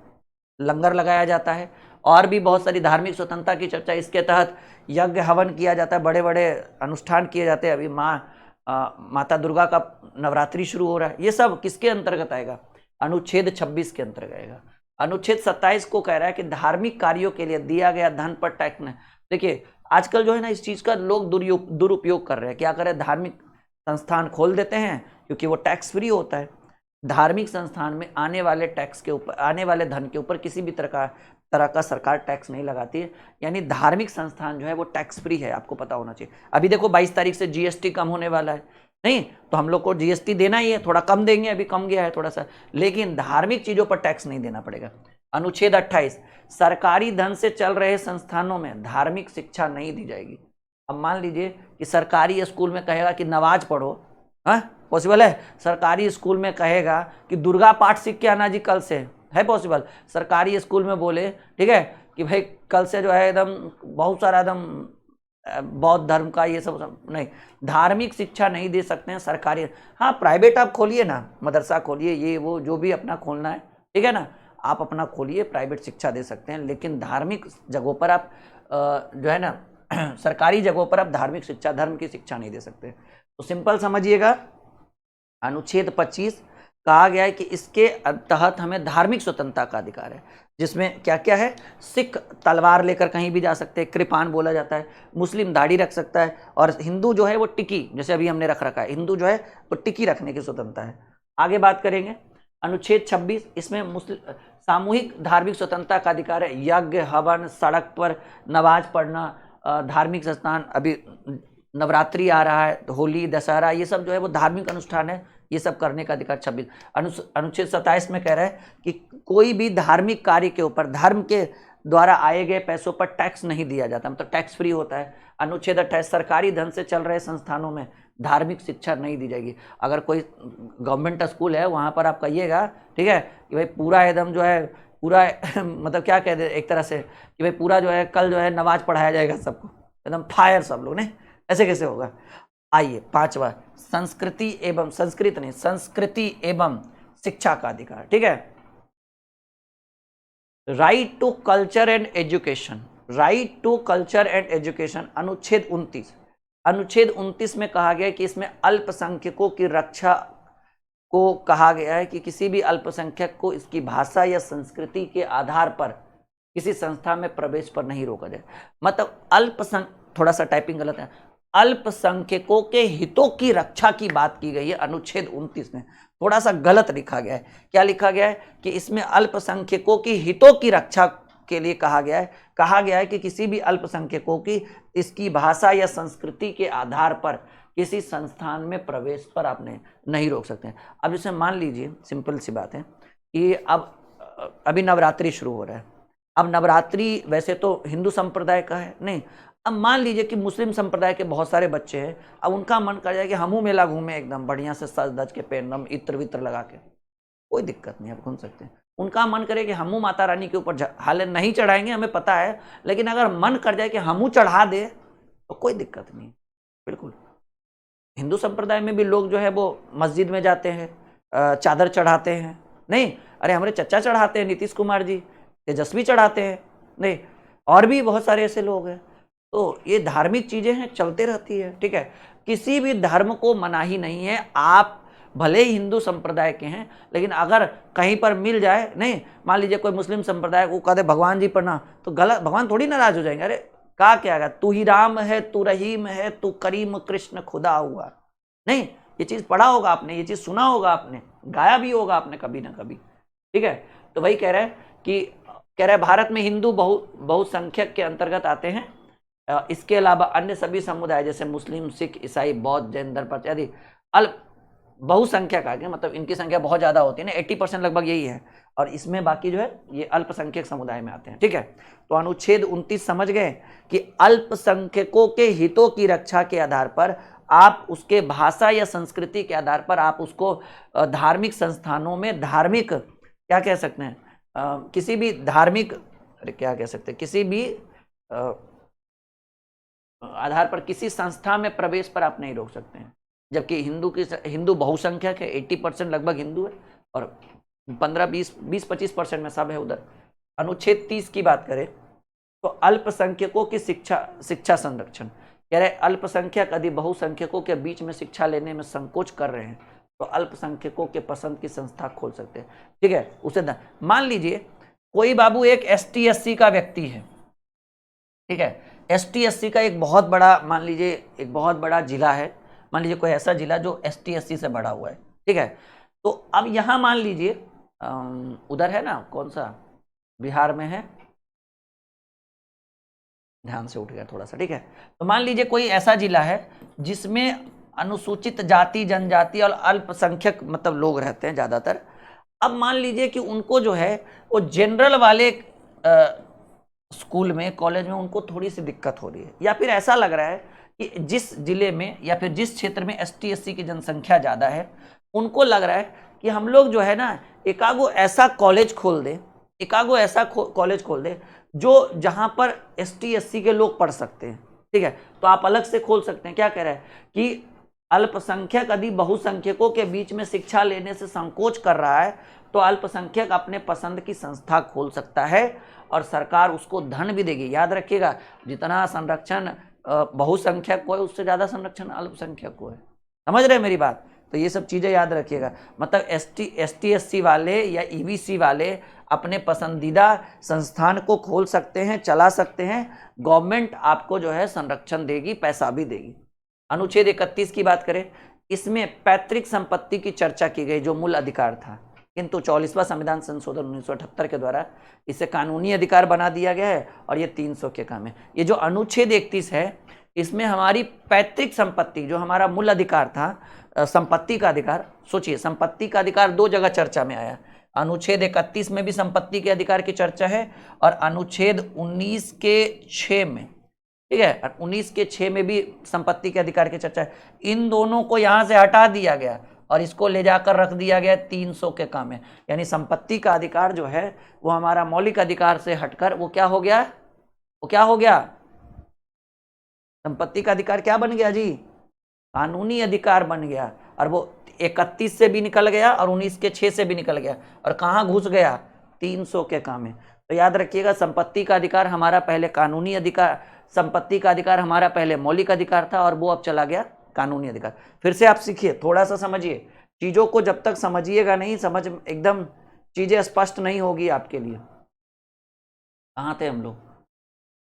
S1: लंगर लगाया जाता है, और भी बहुत सारी धार्मिक स्वतंत्रता की चर्चा। इसके तहत यज्ञ हवन किया जाता है, बड़े बड़े अनुष्ठान किए जाते हैं। अभी माता दुर्गा का नवरात्रि शुरू हो रहा है, ये सब किसके अंतर्गत आएगा, अनुच्छेद 26 के अंतर्गत आएगा। अनुच्छेद 27 को कह रहा है कि धार्मिक कार्यों के लिए दिया गया धन पर टैक्स न। देखिए आजकल जो है ना, इस चीज का लोग दुरुपयोग कर रहे हैं। क्या करें, धार्मिक संस्थान खोल देते हैं क्योंकि वो टैक्स फ्री होता है। धार्मिक संस्थान में आने वाले टैक्स के ऊपर, आने वाले धन के ऊपर किसी भी तरह का सरकार टैक्स नहीं लगाती है, यानी धार्मिक संस्थान जो है वो टैक्स फ्री है, आपको पता होना चाहिए। अभी देखो 22 तारीख से जीएसटी कम होने वाला है, नहीं तो हम लोग को जीएसटी देना ही है, थोड़ा कम देंगे, अभी कम गया है थोड़ा सा, लेकिन धार्मिक चीजों पर टैक्स नहीं देना पड़ेगा। अनुच्छेद 28, सरकारी धन से चल रहे संस्थानों में धार्मिक शिक्षा नहीं दी जाएगी। अब मान लीजिए कि सरकारी स्कूल में कहेगा कि नमाज पढ़ो, हाँ पॉसिबल है। सरकारी स्कूल में कहेगा कि दुर्गा पाठ सीख के आना जी कल से, है पॉसिबल। सरकारी स्कूल में बोले ठीक है कि भाई कल से जो है एकदम बहुत सारा एकदम बौद्ध धर्म का ये सब नहीं, धार्मिक शिक्षा नहीं दे सकते हैं सरकारी। हाँ, प्राइवेट आप खोलिए ना, मदरसा खोलिए, ये वो जो भी अपना खोलना है, ठीक है ना, आप अपना खोलिए, प्राइवेट शिक्षा दे सकते हैं, लेकिन धार्मिक जगहों पर आप जो है ना सरकारी जगहों पर आप धार्मिक शिक्षा, धर्म की शिक्षा नहीं दे सकते। तो सिंपल समझिएगा, अनुच्छेद 25 कहा गया है कि इसके तहत हमें धार्मिक स्वतंत्रता का अधिकार है, जिसमें क्या क्या है, सिख तलवार लेकर कहीं भी जा सकते हैं, कृपान बोला जाता है, मुस्लिम दाढ़ी रख सकता है, और हिंदू जो है वो टिकी, जैसे अभी हमने रख रखा है, हिंदू जो है वो टिकी रखने की स्वतंत्रता है। आगे बात करेंगे अनुच्छेद 26, इसमें मुस्लिम सामूहिक धार्मिक स्वतंत्रता का अधिकार है, यज्ञ हवन, सड़क पर नमाज पढ़ना, धार्मिक संस्थान, अभी नवरात्रि आ रहा है, होली दशहरा, ये सब जो है वो धार्मिक अनुष्ठान है, ये सब करने का अधिकार 26। अनुच्छेद 27 में कह रहा है कि कोई भी धार्मिक कार्य के ऊपर धर्म के द्वारा आए गए पैसों पर टैक्स नहीं दिया जाता, मतलब टैक्स फ्री होता है। अनुच्छेद 28, सरकारी धन से चल रहे संस्थानों में धार्मिक शिक्षा नहीं दी जाएगी। अगर कोई गवर्नमेंट स्कूल है वहाँ पर आप कहिएगा, ठीक है, कि भाई पूरा एकदम जो है पूरा मतलब क्या कह दे एक तरह से कि भाई पूरा जो है कल जो है नमाज पढ़ाया जाएगा सबको, एकदम फायर सब लोग, नहीं ऐसे कैसे होगा। आइए 5वां, संस्कृति एवं संस्कृति एवं शिक्षा का अधिकार, ठीक है, right to culture and education, right to culture and education. अनुच्छेद 29 में कहा गया है कि इसमें अल्पसंख्यकों की रक्षा को कहा गया है कि किसी भी अल्पसंख्यक को इसकी भाषा या संस्कृति के आधार पर किसी संस्था में प्रवेश पर नहीं रोका जाए। मतलब थोड़ा सा टाइपिंग गलत है, अल्पसंख्यकों के हितों की रक्षा की बात की गई है अनुच्छेद 29 में, थोड़ा सा गलत लिखा गया है। क्या लिखा गया है कि इसमें अल्पसंख्यकों की हितों की रक्षा के लिए कहा गया है कि किसी भी अल्पसंख्यकों की इसकी भाषा या संस्कृति के आधार पर किसी संस्थान में प्रवेश पर आपने नहीं रोक सकते हैं। अब जैसे मान लीजिए, सिंपल सी बात है कि अब अभी नवरात्रि शुरू हो रहा है, अब नवरात्रि वैसे तो हिंदू संप्रदाय का है नहीं, अब मान लीजिए कि मुस्लिम संप्रदाय के बहुत सारे बच्चे हैं, अब उनका मन कर जाए कि हमू मेला घूमे एकदम बढ़िया से सज धज के एकदम इत्र वित्र लगा के, कोई दिक्कत नहीं, आप घूम सकते हैं। उनका मन करे कि हमू माता रानी के ऊपर हाले नहीं चढ़ाएंगे, हमें पता है, लेकिन अगर मन कर जाए कि हमू चढ़ा दे तो कोई दिक्कत नहीं, बिल्कुल। हिंदू संप्रदाय में भी लोग जो है वो मस्जिद में जाते हैं, चादर चढ़ाते हैं, नहीं अरे हमारे चचा चढ़ाते हैं, नीतीश कुमार जी, तेजस्वी चढ़ाते हैं, नहीं और भी बहुत सारे ऐसे लोग हैं। तो ये धार्मिक चीजें हैं, चलते रहती है, ठीक है, किसी भी धर्म को मनाही नहीं है। आप भले ही हिंदू संप्रदाय के हैं, लेकिन अगर कहीं पर मिल जाए, नहीं मान लीजिए कोई मुस्लिम संप्रदाय को कहते भगवान जी पढ़ना, तो गलत, भगवान थोड़ी नाराज हो जाएंगे, अरे कहा क्या है, तू ही राम है, तू रहीम है, तू करीम कृष्ण खुदा हुआ, नहीं ये चीज पढ़ा होगा आपने, ये चीज सुना होगा आपने, गाया भी होगा आपने कभी ना कभी, ठीक है। तो वही कह रहे हैं कि भारत में हिंदू बहुसंख्यक के अंतर्गत आते हैं, इसके अलावा अन्य सभी समुदाय जैसे मुस्लिम, सिख, ईसाई, बौद्ध, जैन धर्म इत्यादि अल्प बहुसंख्यक आ गए, मतलब इनकी संख्या बहुत ज्यादा होती है ना, 80% लगभग यही है, और इसमें बाकी जो है ये अल्पसंख्यक समुदाय में आते हैं, ठीक है। तो अनुच्छेद 29 समझ गए कि अल्पसंख्यकों के हितों की रक्षा के आधार पर आप उसके भाषा या संस्कृति के आधार पर आप उसको धार्मिक संस्थानों में, धार्मिक क्या कह सकते हैं, किसी भी धार्मिक, अरे क्या कह सकते हैं, किसी भी आधार पर किसी संस्था में प्रवेश पर आप नहीं रोक सकते हैं। जबकि हिंदू बहुसंख्यक है, 80% लगभग हिंदू है, और 15-20-25% में सब है उधर। अनुच्छेद 30 की बात करें तो अल्पसंख्यकों की शिक्षा संरक्षण, कह रहे अल्पसंख्यक यदि बहुसंख्यकों के बीच में शिक्षा लेने में संकोच कर रहे हैं तो अल्पसंख्यकों के पसंद की संस्था खोल सकते हैं, ठीक है। उसे मान लीजिए कोई बाबू एक ST/SC का व्यक्ति है, ठीक है, ST/SC का एक बहुत बड़ा, मान लीजिए एक बहुत बड़ा जिला है, मान लीजिए कोई ऐसा जिला जो ST/SC से बढ़ा हुआ है, ठीक है। तो अब यहाँ मान लीजिए उधर है ना, कौन सा, बिहार में है, ध्यान से उठ गया थोड़ा सा, ठीक है। तो मान लीजिए कोई ऐसा जिला है जिसमें अनुसूचित जाति, जनजाति और अल्पसंख्यक मतलब लोग रहते हैं ज्यादातर। अब मान लीजिए कि उनको जो है वो जनरल वाले स्कूल में, कॉलेज में उनको थोड़ी सी दिक्कत हो रही है, या फिर ऐसा लग रहा है कि जिस जिले में या फिर जिस क्षेत्र में ST/SC की जनसंख्या ज़्यादा है, उनको लग रहा है कि हम लोग जो है ना एकागो ऐसा कॉलेज खोल दे जो जहां पर ST SC के लोग पढ़ सकते हैं, ठीक है, तो आप अलग से खोल सकते हैं। क्या कह रहा है कि अल्पसंख्यक यदि बहुसंख्यकों के बीच में शिक्षा लेने से संकोच कर रहा है तो अल्पसंख्यक अपने पसंद की संस्था खोल सकता है और सरकार उसको धन भी देगी। याद रखिएगा, जितना संरक्षण बहुसंख्यक को है उससे ज्यादा संरक्षण अल्पसंख्यक को है। समझ रहे हैं मेरी बात? तो ये सब चीजें याद रखिएगा। मतलब ST SC वाले या EBC वाले अपने पसंदीदा संस्थान को खोल सकते हैं, चला सकते हैं, गवर्नमेंट आपको जो है संरक्षण देगी, पैसा भी देगी। अनुच्छेद 31 की बात करें, इसमें पैतृक संपत्ति की चर्चा की गई जो मूल अधिकार था, किंतु 44वां संविधान संशोधन 1978 के द्वारा इसे कानूनी अधिकार बना दिया गया है और ये 300 के कम है। ये जो अनुच्छेद 31 है इसमें हमारी पैतृक संपत्ति जो हमारा मूल अधिकार था, संपत्ति का अधिकार, सोचिए संपत्ति का अधिकार दो जगह चर्चा में आया। अनुच्छेद 31 में भी संपत्ति के अधिकार की चर्चा है और अनुच्छेद 19 के 6 में, ठीक है, 19 के 6 में भी संपत्ति के अधिकार की चर्चा है। इन दोनों को यहां से हटा दिया गया और इसको ले जाकर रख दिया गया 300 के कम है। यानी संपत्ति का अधिकार जो है वो हमारा मौलिक अधिकार से हटकर वो क्या हो गया, वो क्या हो गया, संपत्ति का अधिकार क्या बन गया जी, कानूनी अधिकार बन गया। और वो 31 से भी निकल गया और 19 के 6 से भी निकल गया और कहाँ घुस गया, 300 के काम में। तो याद रखिएगा, संपत्ति का अधिकार हमारा पहले कानूनी अधिकार, संपत्ति का अधिकार हमारा पहले मौलिक अधिकार था और वो अब चला गया कानूनी अधिकार। फिर से आप सीखिए, थोड़ा सा समझिए चीजों को, जब तक समझिएगा नहीं, समझ एकदम चीजें स्पष्ट नहीं होगी आपके लिए। कहाँ थे हम लोग,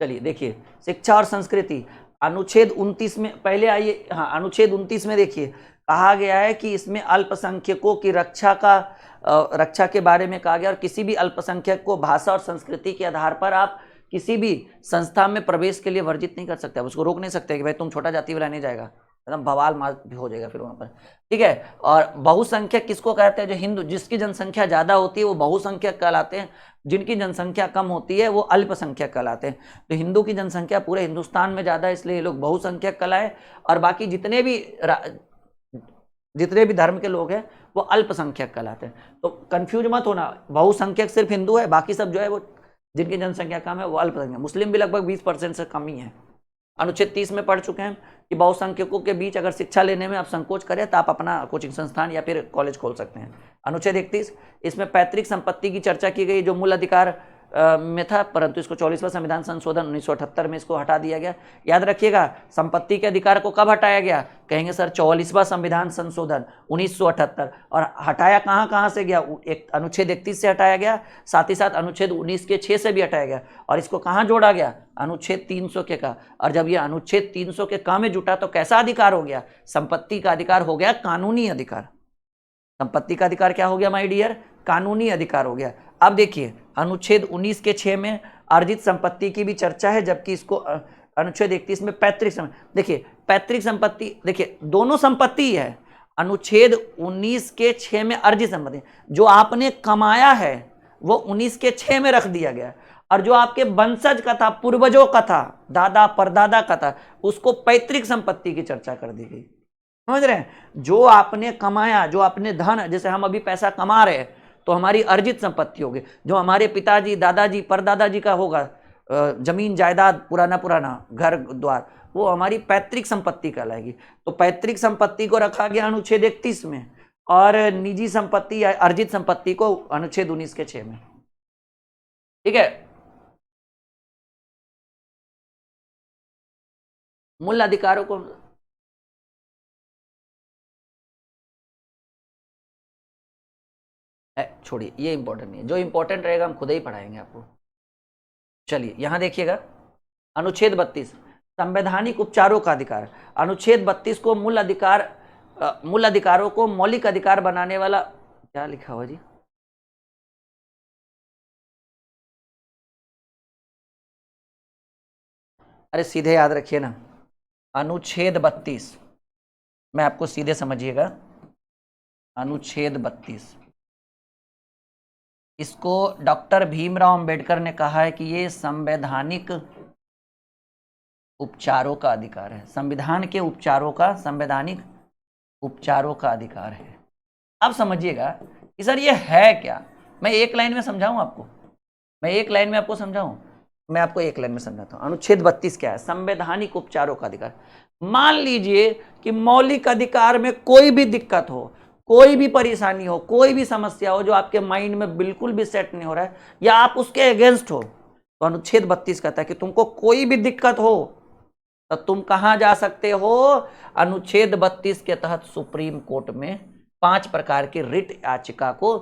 S1: चलिए देखिए, शिक्षा और संस्कृति अनुच्छेद 29 में, पहले आइए, हाँ अनुच्छेद 29 में देखिए कहा गया है कि इसमें अल्पसंख्यकों की रक्षा के बारे में कहा गया और किसी भी अल्पसंख्यक को भाषा और संस्कृति के आधार पर आप किसी भी संस्था में प्रवेश के लिए वर्जित नहीं कर सकते, आप उसको रोक नहीं सकते कि भाई तुम छोटा जाति वाला नहीं जाएगा, एकदम बवाल मार हो जाएगा फिर वहां पर, ठीक है। और बहुसंख्यक किसको कहते हैं, जो हिंदू, जिसकी जनसंख्या ज्यादा होती है वो बहुसंख्यक कहलाते हैं, जिनकी जनसंख्या कम होती है वो अल्पसंख्यक कहलाते हैं। तो हिंदू की जनसंख्या पूरे हिंदुस्तान में ज्यादा है इसलिए ये लोग बहुसंख्यक कहलाए, और बाकी जितने भी धर्म के लोग हैं वो अल्पसंख्यक कहलाते हैं। तो कंफ्यूज मत होना, बहुसंख्यक सिर्फ हिंदू है, बाकी सब जो है वो जिनकी जनसंख्या कम है वो अल्पसंख्यक। मुस्लिम भी लगभग 20% से कम ही है। अनुच्छेद 30 में पढ़ चुके हैं कि बहुसंख्यकों के बीच अगर शिक्षा लेने में आप संकोच करें तो आप अपना कोचिंग संस्थान या फिर कॉलेज खोल सकते हैं। अनुच्छेद 31, इसमें पैतृक संपत्ति की चर्चा की गई जो मूल अधिकार में था, परंतु इसको 44वां संविधान संशोधन 1978 में इसको हटा दिया गया। याद रखिएगा, संपत्ति के अधिकार को कब हटाया गया, कहेंगे सर 44वां संविधान संशोधन 1978, और हटाया कहाँ कहाँ से गया, एक अनुच्छेद 31 से हटाया गया, साथ ही साथ अनुच्छेद 19 के 6 से भी हटाया गया, और इसको कहाँ जोड़ा गया, अनुच्छेद 300 के का। और जब ये अनुच्छेद 300 के का में जुटा तो कैसा अधिकार हो गया, संपत्ति का अधिकार हो गया कानूनी अधिकार। संपत्ति का अधिकार क्या हो गया माय डियर, कानूनी अधिकार हो गया। अब देखिए अनुच्छेद 19 के 6 में अर्जित संपत्ति की भी चर्चा है, जबकि इसको अनुच्छेद 31 में पैतृक संपत्ति, देखिए पैतृक संपत्ति, देखिए दोनों संपत्ति है। अनुच्छेद 19 के 6 में अर्जित संपत्ति, जो आपने कमाया है वो 19 के 6 में रख दिया गया, और जो आपके वंशज का था, पूर्वजों का था, दादा परदादा का था, उसको पैतृक संपत्ति की चर्चा कर दी गई। समझ रहे हैं, जो आपने कमाया, जो आपने धन, जैसे हम अभी पैसा कमा रहे हैं तो हमारी अर्जित संपत्ति होगी, जो हमारे पिताजी, दादाजी, परदादाजी का होगा, जमीन जायदाद, पुराना घर द्वार, वो हमारी पैतृक संपत्ति कहलाएगी। तो पैतृक संपत्ति को रखा गया अनुच्छेद 31 में, और निजी संपत्ति या अर्जित संपत्ति को अनुच्छेद 19 के 6 में, ठीक है। मूल अधिकारों को छोड़िए, ये इंपॉर्टेंट नहीं है, जो इंपॉर्टेंट रहेगा हम खुद ही पढ़ाएंगे आपको। चलिए यहां देखिएगा, अनुच्छेद 32 संवैधानिक उपचारों का अधिकार। अनुच्छेद 32 को मूल अधिकारों को मौलिक अधिकार बनाने वाला, क्या लिखा हुआ जी, अरे सीधे याद रखिए ना, अनुच्छेद 32, मैं आपको सीधे समझिएगा, अनुच्छेद 32 इसको डॉक्टर भीमराव अंबेडकर ने कहा है कि ये संवैधानिक उपचारों का अधिकार है, संविधान के उपचारों का, संवैधानिक उपचारों का अधिकार है। अब समझिएगा कि सर ये है क्या, मैं एक लाइन में समझाऊं आपको, मैं एक लाइन में आपको समझाऊं। मैं आपको एक लाइन में समझाता हूँ। अनुच्छेद 32 क्या है? संवैधानिक उपचारों का अधिकार। मान लीजिए कि मौलिक अधिकार में कोई भी दिक्कत हो, कोई भी परेशानी हो, कोई भी समस्या हो जो आपके माइंड में बिल्कुल भी सेट नहीं हो रहा है, या आप उसके अगेंस्ट हो, तो अनुच्छेद 32 कहता है कि तुमको कोई भी दिक्कत हो तो तुम कहां जा सकते हो? अनुच्छेद 32 के तहत सुप्रीम कोर्ट में 5 प्रकार की रिट याचिका को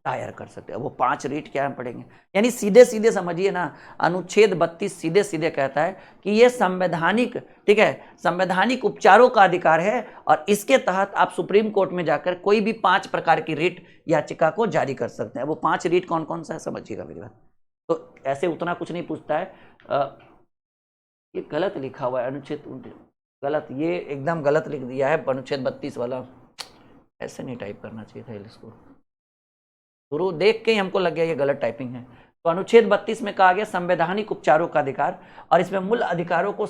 S1: दायर कर सकते हैं। वो 5 रीट क्या हम पढ़ेंगे, यानी सीधे सीधे समझिए ना, अनुच्छेद 32 सीधे सीधे कहता है कि ये संवैधानिक, ठीक है, संवैधानिक उपचारों का अधिकार है और इसके तहत आप सुप्रीम कोर्ट में जाकर कोई भी 5 प्रकार की रिट याचिका को जारी कर सकते हैं। वो 5 रीट कौन कौन सा है समझिएगा मेरी बात। तो ऐसे उतना कुछ नहीं पूछता है। ये गलत लिखा हुआ है अनुच्छेद, गलत, ये एकदम गलत लिख दिया है अनुच्छेद 32 वाला। ऐसे नहीं टाइप करना चाहिए था इसको, शुरू देख के ही हमको लग गया ये गलत टाइपिंग है। तो अनुच्छेद 32 में कहा गया संवैधानिक उपचारों का अधिकार, और इसमें मूल अधिकारों को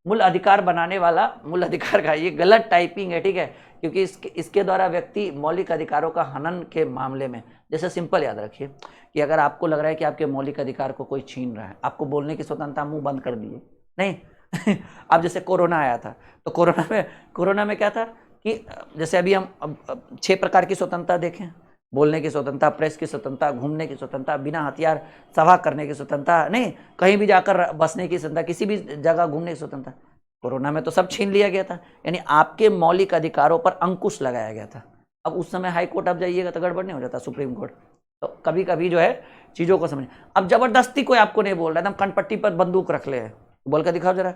S1: मूल अधिकार बनाने वाला, मूल अधिकार का ये गलत टाइपिंग है, ठीक है, क्योंकि इसके द्वारा व्यक्ति मौलिक अधिकारों का हनन के मामले में, जैसे सिंपल याद रखिए कि अगर आपको लग रहा है कि आपके मौलिक अधिकार को कोई छीन रहा है, आपको बोलने की स्वतंत्रता, मुंह बंद कर दिए नहीं अब जैसे कोरोना आया था, तो कोरोना में क्या था कि जैसे अभी हम 6 प्रकार की स्वतंत्रता देखें, बोलने की स्वतंत्रता, प्रेस की स्वतंत्रता, घूमने की स्वतंत्रता, बिना हथियार सभा करने की स्वतंत्रता, नहीं कहीं भी जाकर बसने की स्वतंत्रता, किसी भी जगह घूमने की स्वतंत्रता। कोरोना में तो सब छीन लिया गया था, यानी आपके मौलिक अधिकारों पर अंकुश लगाया गया था। अब उस समय हाई कोर्ट अब जाइएगा तो गड़बड़ नहीं हो जाता, सुप्रीम कोर्ट। तो कभी कभी जो है चीज़ों को समझ, अब जबरदस्ती कोई आपको नहीं बोल रहा है, एकदम कनपट्टी पर बंदूक रख ले, बोल कर दिखाओ जरा,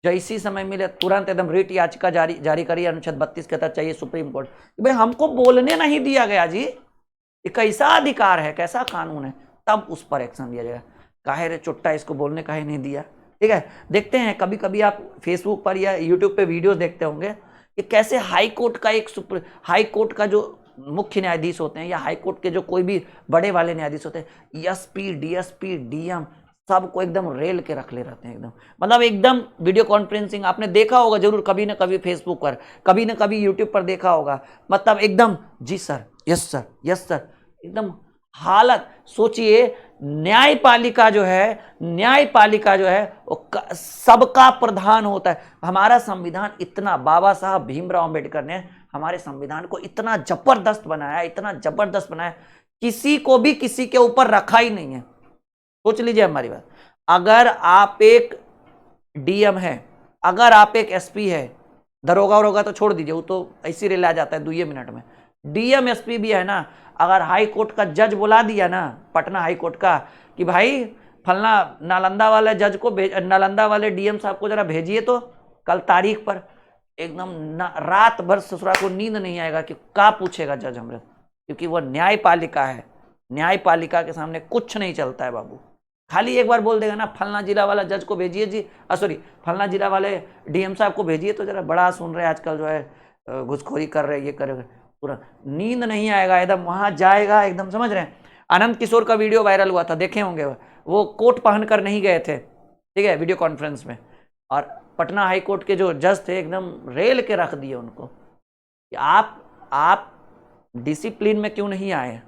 S1: जैसी समय मिले तुरंत एकदम रिट याचिका जारी करिए, अनुच्छेद 32 के तहत चाहिए सुप्रीम कोर्ट। भाई हमको बोलने नहीं दिया गया जी, ये कैसा अधिकार है, कैसा कानून है, तब उस पर एक्शन लिया जाएगा। काहे रे चुट्टा, इसको बोलने काहे नहीं दिया, ठीक है। देखते हैं कभी कभी आप फेसबुक पर या यूट्यूब पे वीडियोस देखते होंगे कि कैसे हाई कोर्ट का जो मुख्य न्यायाधीश होते हैं, या हाई कोर्ट के जो कोई भी बड़े वाले न्यायाधीश होते हैं, एसपी, डीएसपी, डीएम, सबको एकदम रेल के रख ले रहते हैं, एकदम मतलब एकदम वीडियो कॉन्फ्रेंसिंग आपने देखा होगा जरूर, कभी ना कभी फेसबुक पर, कभी ना कभी यूट्यूब पर देखा होगा, मतलब एकदम जी sir, yes sir, yes sir, एकदम हालत। सोचिए न्यायपालिका जो है वो सबका प्रधान होता है। हमारा संविधान इतना, बाबा साहब भीमराव अंबेडकर ने हमारे संविधान को इतना जबरदस्त बनाया, किसी को भी किसी के ऊपर रखा ही नहीं है। सोच लीजिए हमारी बात, अगर आप एक डीएम है, अगर आप एक एसपी है, दरोगा तो छोड़ दीजिए, वो तो ऐसी रेल आ जाता है 2 मिनट में, डीएम एसपी भी है ना, अगर हाई कोर्ट का जज बुला दिया ना, पटना हाई कोर्ट का, कि भाई फलना नालंदा वाले जज को, नालंदा वाले डीएम साहब को जरा भेजिए तो कल तारीख पर, एकदम रात भर ससुरा को नींद नहीं आएगा कि क्या पूछेगा जज हमरे, क्योंकि वह न्यायपालिका है। न्यायपालिका के सामने कुछ नहीं चलता है बाबू। खाली एक बार बोल देगा ना, फलना जिला वाला जज को भेजिए जी, सॉरी फलना जिला वाले डीएम साहब को भेजिए तो जरा, बड़ा सुन रहे आजकल जो है घुसखोरी कर रहे, ये कर रहे, पूरा नींद नहीं आएगा, एकदम वहां जाएगा, एकदम समझ रहे हैं। आनंद किशोर का वीडियो वायरल हुआ था, देखे होंगे, वो कोट पहनकर नहीं गए थे, ठीक है, वीडियो कॉन्फ्रेंस में, और पटना हाई कोर्ट के जो जज थे एकदम रेल के रख दिए उनको कि आप डिसिप्लिन में क्यों नहीं आए।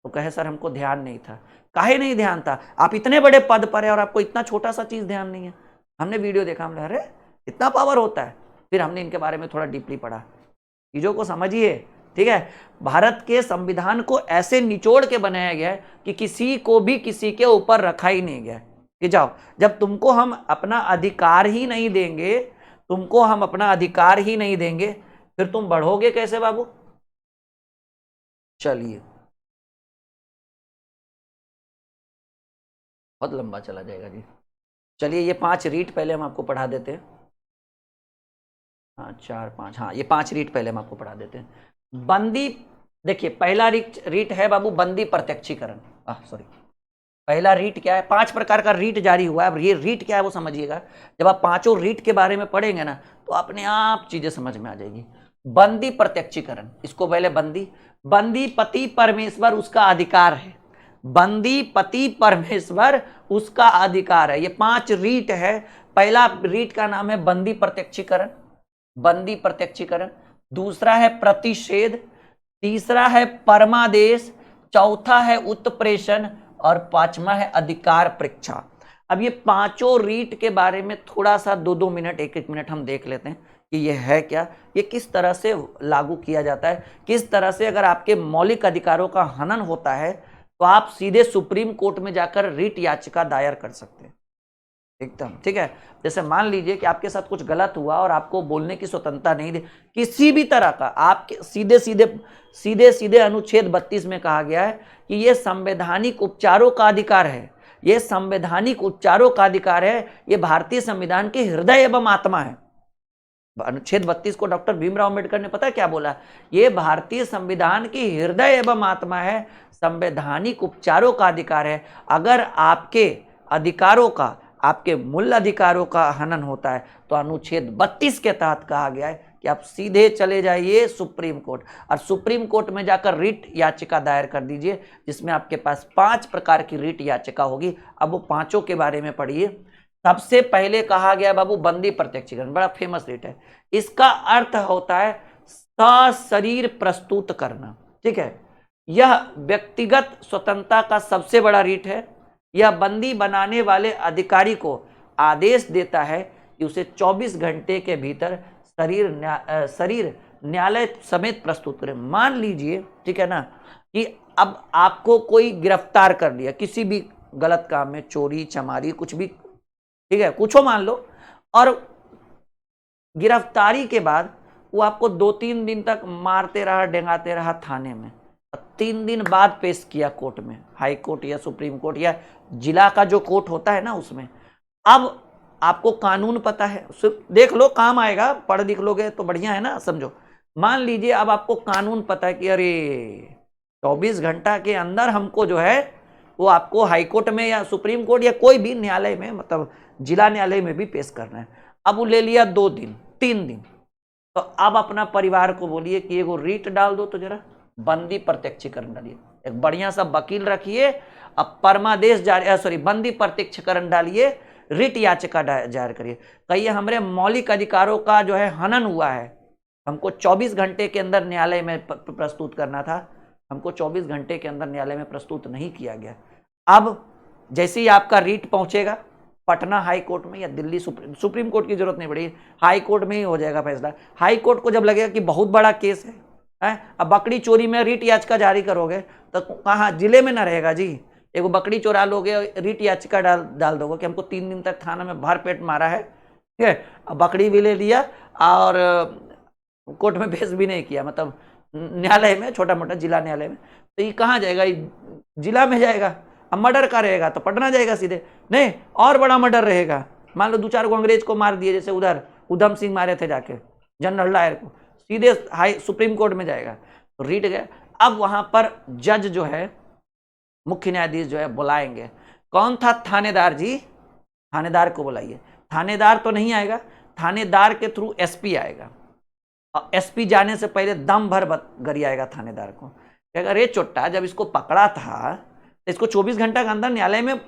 S1: तो कहे सर हमको ध्यान नहीं था। काहे नहीं ध्यान था, आप इतने बड़े पद पर है और आपको इतना छोटा सा चीज ध्यान नहीं है। हमने वीडियो देखा, हमने अरे इतना पावर होता है, फिर हमने इनके बारे में थोड़ा डीपली पढ़ा, चीजों को समझिए, ठीक है। भारत के संविधान को ऐसे निचोड़ के बनाया गया है कि किसी को भी किसी के ऊपर रखा ही नहीं गया कि जाओ, जब तुमको हम अपना अधिकार ही नहीं देंगे, फिर तुम बढ़ोगे कैसे बाबू। चलिए, बहुत लंबा चला जाएगा जी। चलिए ये 5 रीट पहले हम आपको पढ़ा देते हैं। हाँ 4 5, हाँ ये 5 रीट पहले हम आपको पढ़ा देते हैं। बंदी, देखिए पहला रीट है बाबू बंदी प्रत्यक्षीकरण। सॉरी, पहला रीट क्या है, 5 प्रकार का रीट जारी हुआ है। अब ये रीट क्या है वो समझिएगा। जब आप 5 रीट के बारे में पढ़ेंगे ना तो अपने आप चीजें समझ में आ जाएगी। बंदी प्रत्यक्षीकरण, इसको पहले बंदी पति परमेश्वर उसका अधिकार है, बंदी पति परमेश्वर उसका अधिकार है। ये 5 रीट है। पहला रीट का नाम है बंदी प्रत्यक्षीकरण, दूसरा है प्रतिषेध, तीसरा है परमादेश, चौथा है उत्प्रेषण और 5वां है अधिकार परीक्षा। अब ये पांचों रीट के बारे में थोड़ा सा 2-2 मिनट 1-1 मिनट हम देख लेते हैं कि ये है क्या, ये किस तरह से लागू किया जाता है, किस तरह से अगर आपके मौलिक अधिकारों का हनन होता है तो आप सीधे सुप्रीम कोर्ट में जाकर रीट याचिका दायर कर सकते हैं। एकदम ठीक है। जैसे मान लीजिए कि आपके साथ कुछ गलत हुआ और आपको बोलने की स्वतंत्रता नहीं दी किसी भी तरह का, आपके सीधे सीधे अनुच्छेद 32 में कहा गया है कि ये संवैधानिक उपचारों का अधिकार है, ये संवैधानिक उपचारों का अधिकार है, ये भारतीय संविधान के हृदय एवं आत्मा है। अनुच्छेद 32 को डॉक्टर भीमराव अम्बेडकर ने पता क्या बोला, ये भारतीय संविधान की हृदय एवं आत्मा है, संवैधानिक उपचारों का अधिकार है। अगर आपके अधिकारों का, आपके मूल अधिकारों का हनन होता है तो अनुच्छेद 32 के तहत कहा गया है कि आप सीधे चले जाइए सुप्रीम कोर्ट और सुप्रीम कोर्ट में जाकर रीट याचिका दायर कर दीजिए, जिसमें आपके पास 5 प्रकार की रीट याचिका होगी। अब वो पांचों के बारे में पढ़िए। सबसे पहले कहा गया बाबू बंदी प्रत्यक्षीकरण, बड़ा फेमस रीट है। इसका अर्थ होता है सशरीर प्रस्तुत करना, ठीक है। यह व्यक्तिगत स्वतंत्रता का सबसे बड़ा रीट है। यह बंदी बनाने वाले अधिकारी को आदेश देता है कि उसे 24 घंटे के भीतर शरीर न्यायालय समेत प्रस्तुत करें। मान लीजिए, ठीक है ना, कि अब आपको कोई गिरफ्तार कर लिया किसी भी गलत काम में, चोरी चमारी कुछ भी, ठीक है, कुछ हो मान लो, और गिरफ्तारी के बाद वो आपको 2-3 दिन तक मारते रहा, डेंगाते रहा थाने में, 3 दिन बाद पेश किया कोर्ट में, हाई कोर्ट या सुप्रीम कोर्ट या जिला का जो कोर्ट होता है ना उसमें। अब आपको कानून पता है, देख लो काम आएगा, पढ़ लिख लोगे तो बढ़िया है ना, समझो। मान लीजिए अब आपको कानून पता है कि अरे 24 घंटा के अंदर हमको जो है वो आपको हाई कोर्ट में या सुप्रीम कोर्ट या कोई भी न्यायालय में, मतलब जिला न्यायालय में भी पेश करना है। अब वो ले लिया 2 दिन 3 दिन, तो अब अपना परिवार को बोलिए कि एगो रीट डाल दो, तो जरा बंदी प्रत्यक्षीकरण डालिए, एक बढ़िया सा वकील रखिए, अब परमादेश जारी, सॉरी बंदी प्रत्यक्षीकरण डालिए, रिट याचिका जारी करिए, कहिए हमारे मौलिक अधिकारों का जो है हनन हुआ है, हमको 24 घंटे के अंदर न्यायालय में प्रस्तुत करना था, हमको 24 घंटे के अंदर न्यायालय में प्रस्तुत नहीं किया गया। अब जैसे ही आपका रीट पहुंचेगा पटना हाई कोर्ट में या दिल्ली सुप्रीम कोर्ट की जरूरत नहीं पड़ेगी, हाई कोर्ट में ही हो जाएगा फैसला। हाई कोर्ट को जब लगेगा कि बहुत बड़ा केस है, अब बकरी चोरी में रीट याचिका जारी करोगे तो कहाँ, जिले में ना रहेगा जी, एगो बकरी चोरा लोगे, रीट याचिका डाल दोगे कि हमको 3 दिन तक थाना में भर पेट मारा है, ठीक है, अब बकरी भी ले लिया और कोर्ट में पेश भी नहीं किया, मतलब न्यायालय में, छोटा मोटा जिला न्यायालय में, तो ये कहाँ जाएगा, जिला में जाएगा। अब मर्डर का रहेगा तो पटना जाएगा सीधे, नहीं और बड़ा मर्डर रहेगा, मान लो 2-4 को अंग्रेज को मार दिए, जैसे उधर उधम सिंह मारे थे जाके जनरल डायर को, सीधे हाई सुप्रीम कोर्ट में जाएगा, तो रीट गया। अब वहां पर जज जो है, मुख्य न्यायाधीश जो है बुलाएंगे, कौन था, थानेदार जी, थानेदार को बुलाइए। थानेदार तो नहीं आएगा, थानेदार के थ्रू एसपी आएगा, और एसपी जाने से पहले दम भर गरियाएगा थानेदार को, कहेगा अरे चोट्टा, जब इसको पकड़ा था तो इसको 24 घंटा के अंदर न्यायालय में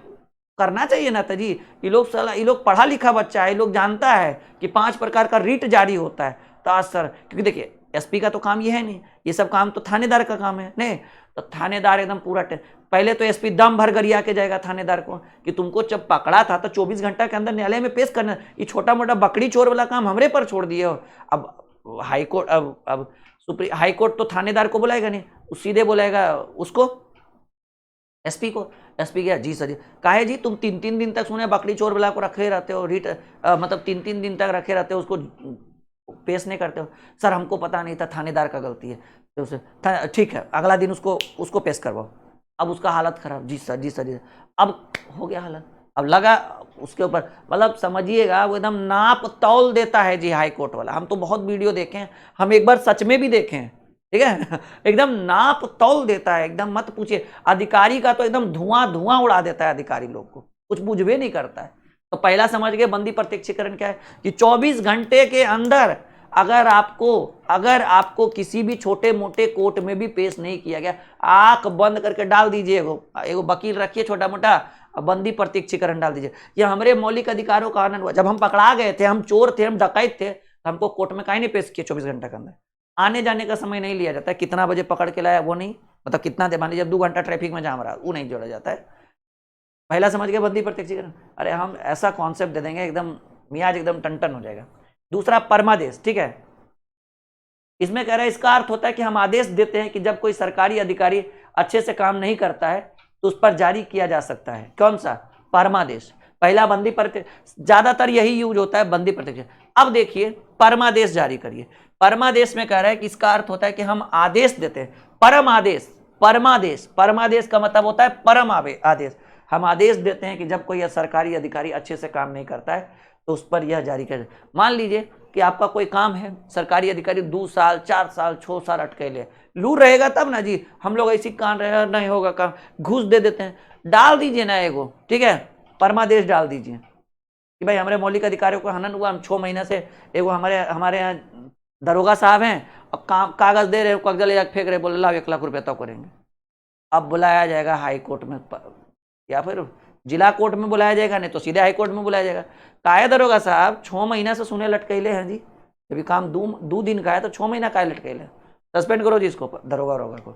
S1: करना चाहिए ना था जी, ये लोग पढ़ा लिखा बच्चा है, ये लोग जानता है कि 5 प्रकार का रीट जारी होता है, तो आज सर, क्योंकि देखिए एसपी का तो काम ये है नहीं, ये सब काम तो थानेदार का काम है, नहीं तो थानेदार एकदम पूरा पहले तो एसपी दम भर गरिया के जाएगा थानेदार को कि तुमको जब पकड़ा था तो 24 घंटा के अंदर न्यायालय में पेश करना, ये छोटा मोटा बकरी चोर वाला काम हमरे पर छोड़ दिए हो। अब हाईकोर्ट, अब सुप्रीम हाईकोर्ट तो थानेदार को बुलाएगा नहीं, सीधे बुलाएगा उसको, एसपी को। एसपी क्या, जी सर जी, काहे जी तुम 3-3 दिन तक सुने बकरी चोर वाला को रखे रहते हो, रीट मतलब 3-3 दिन तक रखे रहते हो, उसको पेश नहीं करते हो। सर हमको पता नहीं था, थानेदार का गलती है, तो उसे ठीक है, अगला दिन उसको पेश करवाओ। अब उसका हालत खराब, जी सर जी सर जी, अब हो गया हालत, अब लगा उसके ऊपर, मतलब समझिएगा वो एकदम नाप तौल देता है जी हाई कोर्ट वाला। हम तो बहुत वीडियो देखे हैं, हम एक बार सच में भी देखे हैं, ठीक है एकदम नाप तौल देता है, एकदम मत पूछिए, अधिकारी का तो एकदम धुआं उड़ा देता है, अधिकारी लोग को कुछ बुझबे नहीं करता है। तो पहला समझ गए बंदी प्रत्यक्षीकरण क्या है, कि 24 घंटे के अंदर अगर आपको किसी भी छोटे मोटे कोर्ट में भी पेश नहीं किया गया, आंख बंद करके डाल दीजिए, एगो वकील रखिए छोटा मोटा, बंदी प्रत्यक्षीकरण डाल दीजिए, यह हमारे मौलिक अधिकारों का हनन हुआ। जब हम पकड़ा गए थे, हम चोर थे, हम डकैत थे, तो हमको कोर्ट में काहे नहीं पेश किया 24 घंटे के अंदर, आने जाने का समय नहीं लिया जाता है, कितना बजे पकड़ के लाया वो नहीं, मतलब कितना दे, मान लीजिए 2 घंटा ट्रैफिक में जाम रहा, वो नहीं जोड़ा जाता है। पहला समझ गए बंदी प्रत्यक्षीकरण, अरे हम ऐसा कॉन्सेप्ट दे देंगे एकदम मियाज एकदम टन हो जाएगा। दूसरा परमादेश, ठीक है, इसमें कह रहा है इसका अर्थ होता है कि हम आदेश देते हैं कि जब कोई सरकारी अधिकारी अच्छे से काम नहीं करता है तो उस पर जारी किया जा सकता है। कौन सा? परमादेश। पहला बंदी प्रत्यक्ष, ज्यादातर यही यूज होता है बंदी प्रत्यक्ष। अब देखिए परमादेश जारी करिए। परमादेश में कह रहा है कि इसका अर्थ होता है कि हम आदेश देते हैं, परम आदेश। परमादेश, परमादेश का मतलब होता है परम आदेश। हम आदेश देते हैं कि जब कोई सरकारी अधिकारी अच्छे से काम नहीं करता है तो उस पर यह जारी कर। मान लीजिए कि आपका कोई काम है, सरकारी अधिकारी 2 साल 4 साल 6 साल अटकेले, लूर रहेगा तब ना जी, हम लोग ऐसी कान रहे नहीं होगा काम, घूस दे देते हैं। डाल दीजिए ना एगो, ठीक है, परमादेश डाल दीजिए कि भाई हमारे मौलिक अधिकारों को हनन हुआ, हम 6 महीने से एगो हमारे यहाँ दरोगा साहब हैं, अब कागज दे रहे, कागज ले फेंक रहे, बोले लाओ 1 लाख रुपया तो करेंगे। अब बुलाया जाएगा हाई कोर्ट में या फिर जिला कोर्ट में बुलाया जाएगा, नहीं तो सीधे हाई कोर्ट में बुलाया जाएगा। काहे दरोगा साहब 6 महीना से सुने लटकैले हैं जी, अभी काम 2 दिन का है तो 6 महीना काहे लटकैले, सस्पेंड करो जी इसको, दरोगा को।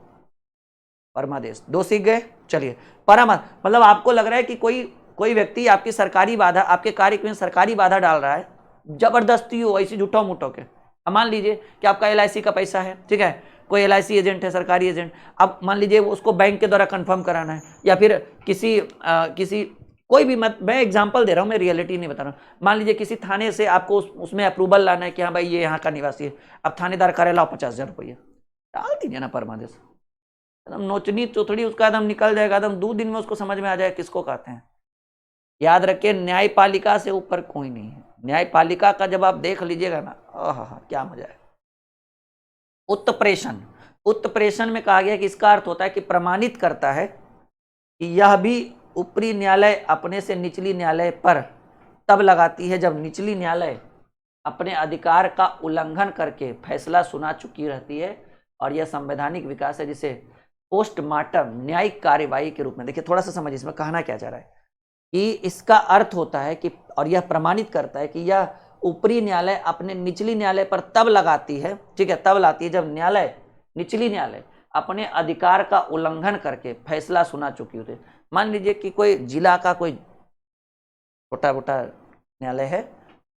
S1: परमादेश, 2 सीख गए। चलिए परम मतलब आपको लग रहा है कि कोई व्यक्ति आपकी सरकारी बाधा, आपके कार्य में सरकारी बाधा डाल रहा है, जबरदस्ती हो ऐसी झूठो मूठो के। मान लीजिए कि आपका LIC का पैसा है, ठीक है, कोई LIC एजेंट है, सरकारी एजेंट, अब मान लीजिए उसको बैंक के द्वारा कंफर्म कराना है, या फिर किसी कोई भी, मैं एग्जांपल दे रहा हूँ, मैं रियलिटी नहीं बता रहा हूँ। मान लीजिए किसी थाने से आपको उसमें अप्रूवल लाना है कि हाँ भाई ये यहाँ का निवासी है, अब थानेदार करे लाओ 50,000 रुपये, डाल दीजिए ना परमादेश, एकदम नोचनी चोथड़ी उसका एकदम निकल जाएगा, एकदम 2 दिन में उसको समझ में आ जाएगा किसको कहते हैं। याद रखिए न्यायपालिका से ऊपर कोई नहीं है। न्यायपालिका का जब आप देख लीजिएगा ना, क्या मजा है। उत्प्रेषण, उत्प्रेषण में कहा गया कि इसका अर्थ होता है कि प्रमाणित करता है कि यह भी ऊपरी न्यायालय अपने से निचली न्यायालय पर तब लगाती है जब निचली न्यायालय अपने अधिकार का उल्लंघन करके फैसला सुना चुकी रहती है, और यह संवैधानिक विकास है जिसे पोस्टमार्टम न्यायिक कार्यवाही के रूप में, देखिए थोड़ा सा समझिए इसमें कहना क्या चाह रहा है कि इसका अर्थ होता है कि, और यह प्रमाणित करता है कि यह ऊपरी न्यायालय अपने निचली न्यायालय पर तब लगाती है, ठीक है, तब लाती है जब निचली न्यायालय अपने अधिकार का उल्लंघन करके फैसला सुना चुकी होती है। मान लीजिए कि कोई जिला का कोई छोटा मोटा न्यायालय है,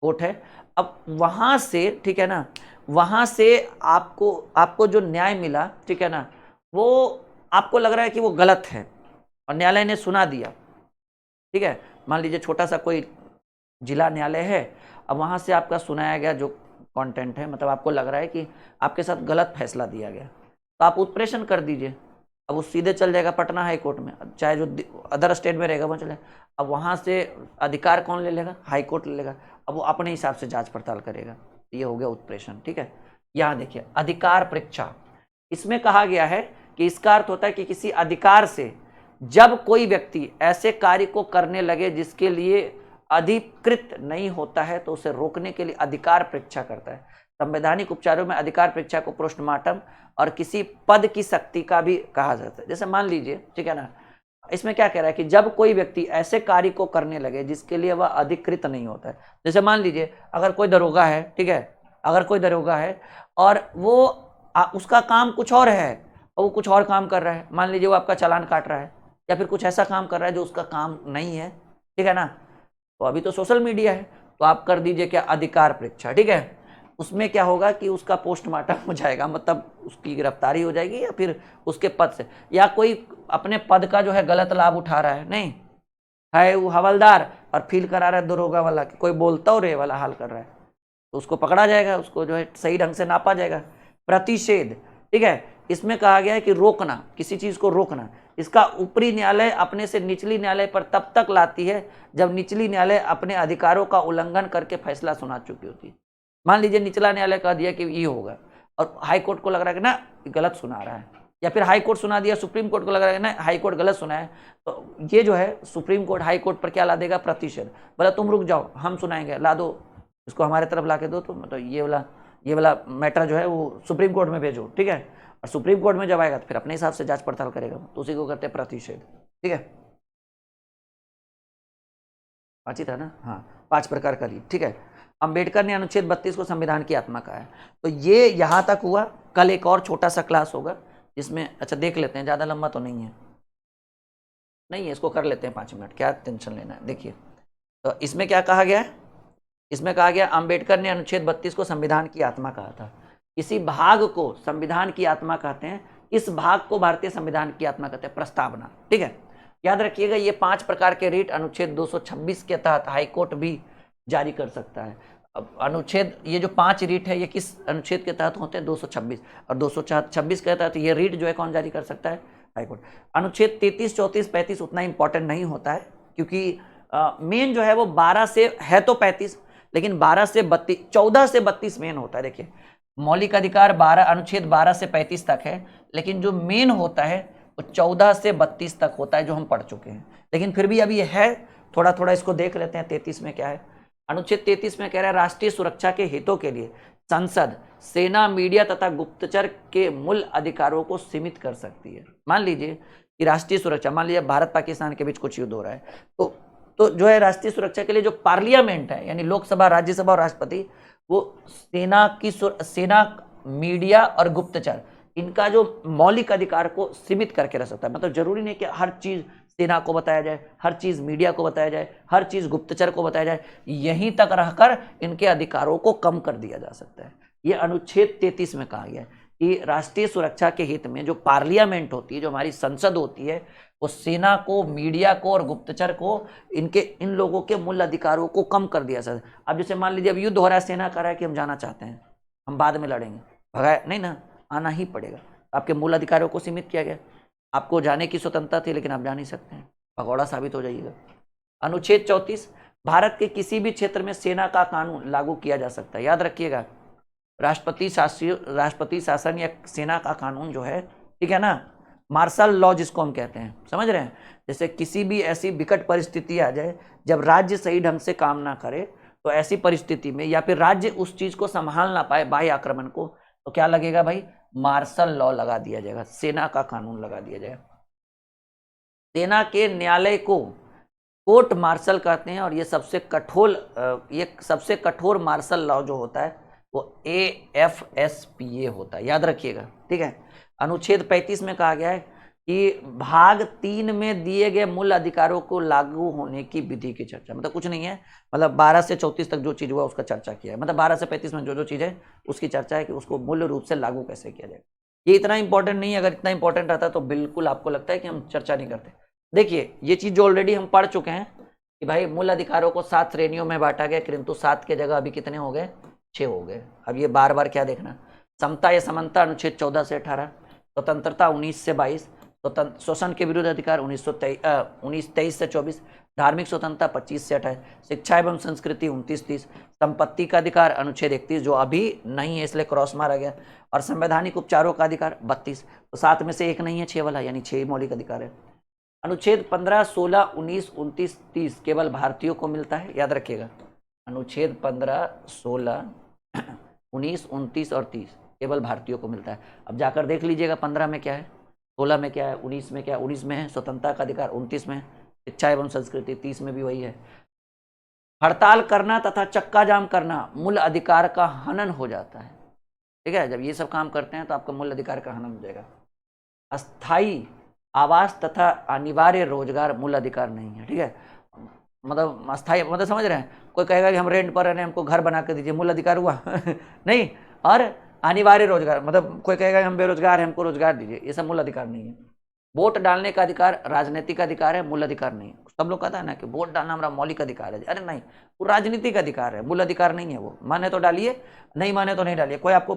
S1: कोर्ट है, अब वहां से, ठीक है ना, वहां से आपको जो न्याय मिला, ठीक है ना, वो आपको लग रहा है कि वो गलत है और न्यायालय ने सुना दिया, ठीक है, मान लीजिए छोटा सा कोई जिला न्यायालय है, अब वहां से आपका सुनाया गया जो कंटेंट है, मतलब आपको लग रहा है कि आपके साथ गलत फैसला दिया गया, तो आप उत्प्रेषण कर दीजिए। अब वो सीधे चल जाएगा पटना हाई कोर्ट में, चाहे जो अदर स्टेट में रहेगा वहाँ चले, अब वहाँ से अधिकार कौन ले लेगा? हाई कोर्ट ले लेगा। अब वो अपने हिसाब से जांच पड़ताल करेगा। ये हो गया उत्प्रेषण, ठीक है। यहाँ देखिए अधिकार परीक्षा, इसमें कहा गया है कि इसका अर्थ होता है कि किसी अधिकार से जब कोई व्यक्ति ऐसे कार्य को करने लगे जिसके लिए अधिकृत नहीं होता है तो उसे रोकने के लिए अधिकार परीक्षा करता है। संवैधानिक उपचारों में अधिकार परीक्षा को पोस्टमार्टम और किसी पद की शक्ति का भी कहा जाता है। जैसे मान लीजिए, ठीक है ना, इसमें क्या कह रहा है कि जब कोई व्यक्ति ऐसे कार्य को करने लगे जिसके लिए वह अधिकृत नहीं होता है। जैसे मान लीजिए अगर कोई दरोगा है, ठीक है, अगर कोई दरोगा है और वो उसका काम कुछ और है और वो कुछ और काम कर रहा है, मान लीजिए वो आपका चालान काट रहा है या फिर कुछ ऐसा काम कर रहा है जो उसका काम नहीं है, ठीक है ना, तो अभी तो सोशल मीडिया है, तो आप कर दीजिए क्या, अधिकार परीक्षा, ठीक है। उसमें क्या होगा कि उसका पोस्टमार्टम हो जाएगा, मतलब उसकी गिरफ्तारी हो जाएगी या फिर उसके पद से, या कोई अपने पद का जो है गलत लाभ उठा रहा है, नहीं है वो हवलदार और फील करा रहा है दरोगा वाला, कोई बोलता हो रे वाला हाल कर रहा है, तो उसको पकड़ा जाएगा, उसको जो है सही ढंग से नापा जाएगा। प्रतिषेध, ठीक है, इसमें कहा गया है कि रोकना, किसी चीज को रोकना, इसका ऊपरी न्यायालय अपने से निचली न्यायालय पर तब तक लाती है जब निचली न्यायालय अपने अधिकारों का उल्लंघन करके फैसला सुना चुकी होती है। मान लीजिए निचला न्यायालय कह दिया कि ये होगा और हाई कोर्ट को लग रहा है कि ना गलत सुना रहा है, या फिर हाई कोर्ट सुना दिया, सुप्रीम कोर्ट को लग रहा है ना हाई कोर्ट गलत सुना है, तो ये जो है सुप्रीम कोर्ट हाई कोर्ट पर क्या ला देगा, प्रतिषेध, बोला तुम रुक जाओ हम सुनाएंगे, ला दो इसको हमारे तरफ ला के दो, तो मतलब ये वाला मैटर जो है वो सुप्रीम कोर्ट में भेजो, ठीक है, और सुप्रीम कोर्ट में जब आएगा तो फिर अपने हिसाब से जांच पड़ताल करेगा, तो उसी को करते हैं प्रतिषेध, ठीक है। 5 ही था ना, हाँ 5 प्रकार का लीड, ठीक है। अंबेडकर ने अनुच्छेद 32 को संविधान की आत्मा कहा है, तो ये यहाँ तक हुआ। कल एक और छोटा सा क्लास होगा जिसमें, अच्छा देख लेते हैं, ज़्यादा लंबा तो नहीं है, नहीं है, इसको कर लेते हैं 5 मिनट, क्या टेंशन लेना है। देखिए तो इसमें क्या कहा गया है, इसमें कहा गया अंबेडकर ने अनुच्छेद 32 को संविधान की आत्मा कहा था। इसी भाग को संविधान की आत्मा कहते हैं, इस भाग को भारतीय संविधान की आत्मा कहते हैं, प्रस्तावना। ठीक है, याद रखिएगा ये 5 प्रकार के रीट अनुच्छेद 226 के तहत हाईकोर्ट भी जारी कर सकता है। अब अनुच्छेद, ये जो 5 रीट है ये किस अनुच्छेद के तहत होते हैं, 226, और 226 के तहत ये रीट जो है कौन जारी कर सकता है, हाईकोर्ट। अनुच्छेद 33, 34, 35 उतना इंपॉर्टेंट नहीं होता है, क्योंकि मेन जो है वो 12 से है तो 35, लेकिन 12 से 32, 14 से 32 मेन होता है। देखिए मौलिक अधिकार 12, अनुच्छेद 12 से 35 तक है, लेकिन जो मेन होता है वो 14 से 32 तक होता है, जो हम पढ़ चुके हैं। लेकिन फिर भी अभी ये है, थोड़ा थोड़ा इसको देख लेते हैं। 33 में क्या है, अनुच्छेद 33 में कह रहा है राष्ट्रीय सुरक्षा के हितों के लिए संसद सेना, मीडिया तथा गुप्तचर के मूल अधिकारों को सीमित कर सकती है। मान लीजिए कि राष्ट्रीय सुरक्षा, मान लीजिए भारत पाकिस्तान के बीच कुछ युद्ध हो रहा है, तो जो है राष्ट्रीय सुरक्षा के लिए जो पार्लियामेंट है, यानी लोकसभा, राज्यसभा और राष्ट्रपति, वो सेना, मीडिया और गुप्तचर, इनका जो मौलिक अधिकार को सीमित करके रख सकता है। मतलब जरूरी नहीं कि हर चीज सेना को बताया जाए, हर चीज मीडिया को बताया जाए, हर चीज गुप्तचर को बताया जाए, यहीं तक रहकर इनके अधिकारों को कम कर दिया जा सकता है। ये अनुच्छेद 33 में कहा गया है कि राष्ट्रीय सुरक्षा के हित में जो पार्लियामेंट होती है, जो हमारी संसद होती है, वो सेना को, मीडिया को और गुप्तचर को, इन लोगों के मूल अधिकारों को कम कर दिया सकता है। अब जैसे मान लीजिए अब युद्ध हो रहा है, सेना कह रहा है कि हम जाना चाहते हैं, हम बाद में लड़ेंगे, भगाए नहीं ना, आना ही पड़ेगा। आपके मूल अधिकारों को सीमित किया गया, आपको जाने की स्वतंत्रता थी लेकिन आप जा नहीं सकते हैं, भगौड़ा साबित हो जाइएगा। अनुच्छेद 34, भारत के किसी भी क्षेत्र में सेना का कानून लागू किया जा सकता है। याद रखिएगा, राष्ट्रपति शासन या सेना का कानून जो है, ठीक है ना, मार्शल लॉ जिसको हम कहते हैं, समझ रहे हैं। जैसे किसी भी ऐसी विकट परिस्थिति आ जाए जब राज्य सही ढंग से काम ना करे, तो ऐसी परिस्थिति में, या फिर राज्य उस चीज को संभाल ना पाए, बाह्य आक्रमण को, तो क्या लगेगा भाई, मार्शल लॉ लगा दिया जाएगा, सेना का कानून लगा दिया जाएगा। सेना के न्यायालय को कोर्ट मार्शल कहते हैं, और ये सबसे कठोर मार्शल लॉ जो होता है वो AFSPA होता है, याद रखिएगा। ठीक है, अनुच्छेद 35 में कहा गया है कि भाग 3 में दिए गए मूल अधिकारों को लागू होने की विधि की चर्चा, मतलब कुछ नहीं है, मतलब 12 से 34 तक जो चीज हुआ उसका चर्चा किया है, मतलब 12 से 35 में जो चीज है उसकी चर्चा है कि उसको मूल रूप से लागू कैसे किया जाए। ये इतना इंपॉर्टेंट नहीं है, अगर इतना इंपॉर्टेंट रहता तो बिल्कुल आपको लगता है कि हम चर्चा नहीं करते। देखिए ये चीज जो ऑलरेडी हम पढ़ चुके हैं कि भाई मूल अधिकारों को 7 श्रेणियों में बांटा गया, किंतु 7 के जगह अभी कितने हो गए, 6 हो गए। अब ये बार बार क्या देखना, समता या समानता अनुच्छेद 14 से 18, स्वतंत्रता 19 से 22, शोषण के विरुद्ध अधिकार 23 से 24, धार्मिक स्वतंत्रता 25 से 28, शिक्षा एवं संस्कृति 29-30, संपत्ति का अधिकार अनुच्छेद 31 जो अभी नहीं है इसलिए क्रॉस मारा गया, और संवैधानिक उपचारों का अधिकार 32। तो 7 में से एक नहीं है, 6 वाला, यानी 6 मौलिक अधिकार है। अनुच्छेद 15, 16, 19, 29, 30 केवल भारतीयों को मिलता है, याद रखिएगा। अनुच्छेद 15, 16, 19, 29 और 30 केवल भारतीयों को मिलता है। अब जाकर देख लीजिएगा 15 में क्या है, 16 में क्या है, 19 में क्या है। 19 में है स्वतंत्रता का अधिकार, 29 में है शिक्षा एवं संस्कृति, 30 में भी वही है। हड़ताल करना तथा चक्का जाम करना मूल अधिकार का हनन हो जाता है। ठीक है, जब ये सब काम करते हैं तो आपका मूल अधिकार का हनन हो जाएगा। अस्थायी आवास तथा अनिवार्य रोजगार मूल अधिकार नहीं है। ठीक है, मतलब अस्थायी मतलब समझ रहे हैं, कोई कहेगा कि हम रेंट पर रह रहे हैं, हमको घर बना के दीजिए, मूल अधिकार हुआ नहीं। और अनिवार्य रोजगार, मतलब कोई कहेगा कि हम बेरोजगार हैं, हमको रोजगार दीजिए, ये सब मूल अधिकार नहीं है। वोट डालने का अधिकार राजनीतिक अधिकार है, मूल अधिकार नहीं है। सब लोग कहता है ना कि वोट डालना हमारा मौलिक अधिकार है, अरे नहीं, वो राजनीतिक अधिकार है, मूल अधिकार नहीं है। वो माने तो डालिए, नहीं माने तो नहीं डालिए, कोई आपको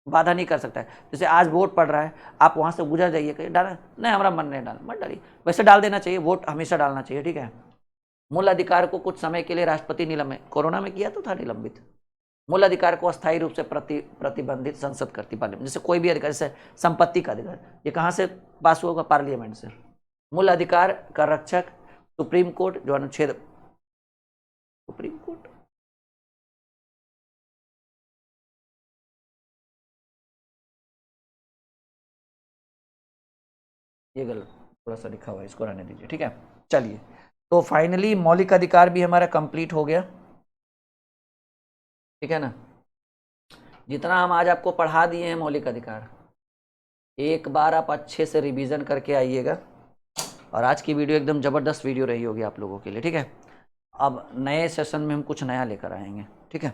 S1: बाधा नहीं कर सकता है। जैसे आज वोट पड़ रहा है, आप वहां से गुजर जाइए, कहीं डाला नहीं, हमारा मन नहीं डालना, मत डालिए, वैसे डाल देना चाहिए, वोट हमेशा डालना चाहिए। ठीक है, मूल अधिकार को कुछ समय के लिए राष्ट्रपति निलंबित, कोरोना में किया तो था निलंबित। मूल अधिकार को अस्थायी रूप से प्रतिबंधित संसद करती, पार्लियामेंट। जैसे कोई भी अधिकार, जैसे संपत्ति का अधिकार, ये कहाँ से पास होगा, पार्लियामेंट से। मूल अधिकार का रक्षक सुप्रीम कोर्ट, जो अनुच्छेद, सुप्रीम कोर्ट ये गलत थोड़ा सा लिखा हुआ है, इसको रहने दीजिए। ठीक है, चलिए, तो फाइनली मौलिक अधिकार भी हमारा कंप्लीट हो गया। ठीक है ना, जितना हम आज आपको पढ़ा दिए हैं मौलिक अधिकार, एक बार आप अच्छे से रिवीजन करके आइएगा। और आज की वीडियो एकदम ज़बरदस्त वीडियो रही होगी आप लोगों के लिए, ठीक है। अब नए सेशन में हम कुछ नया लेकर आएंगे, ठीक है।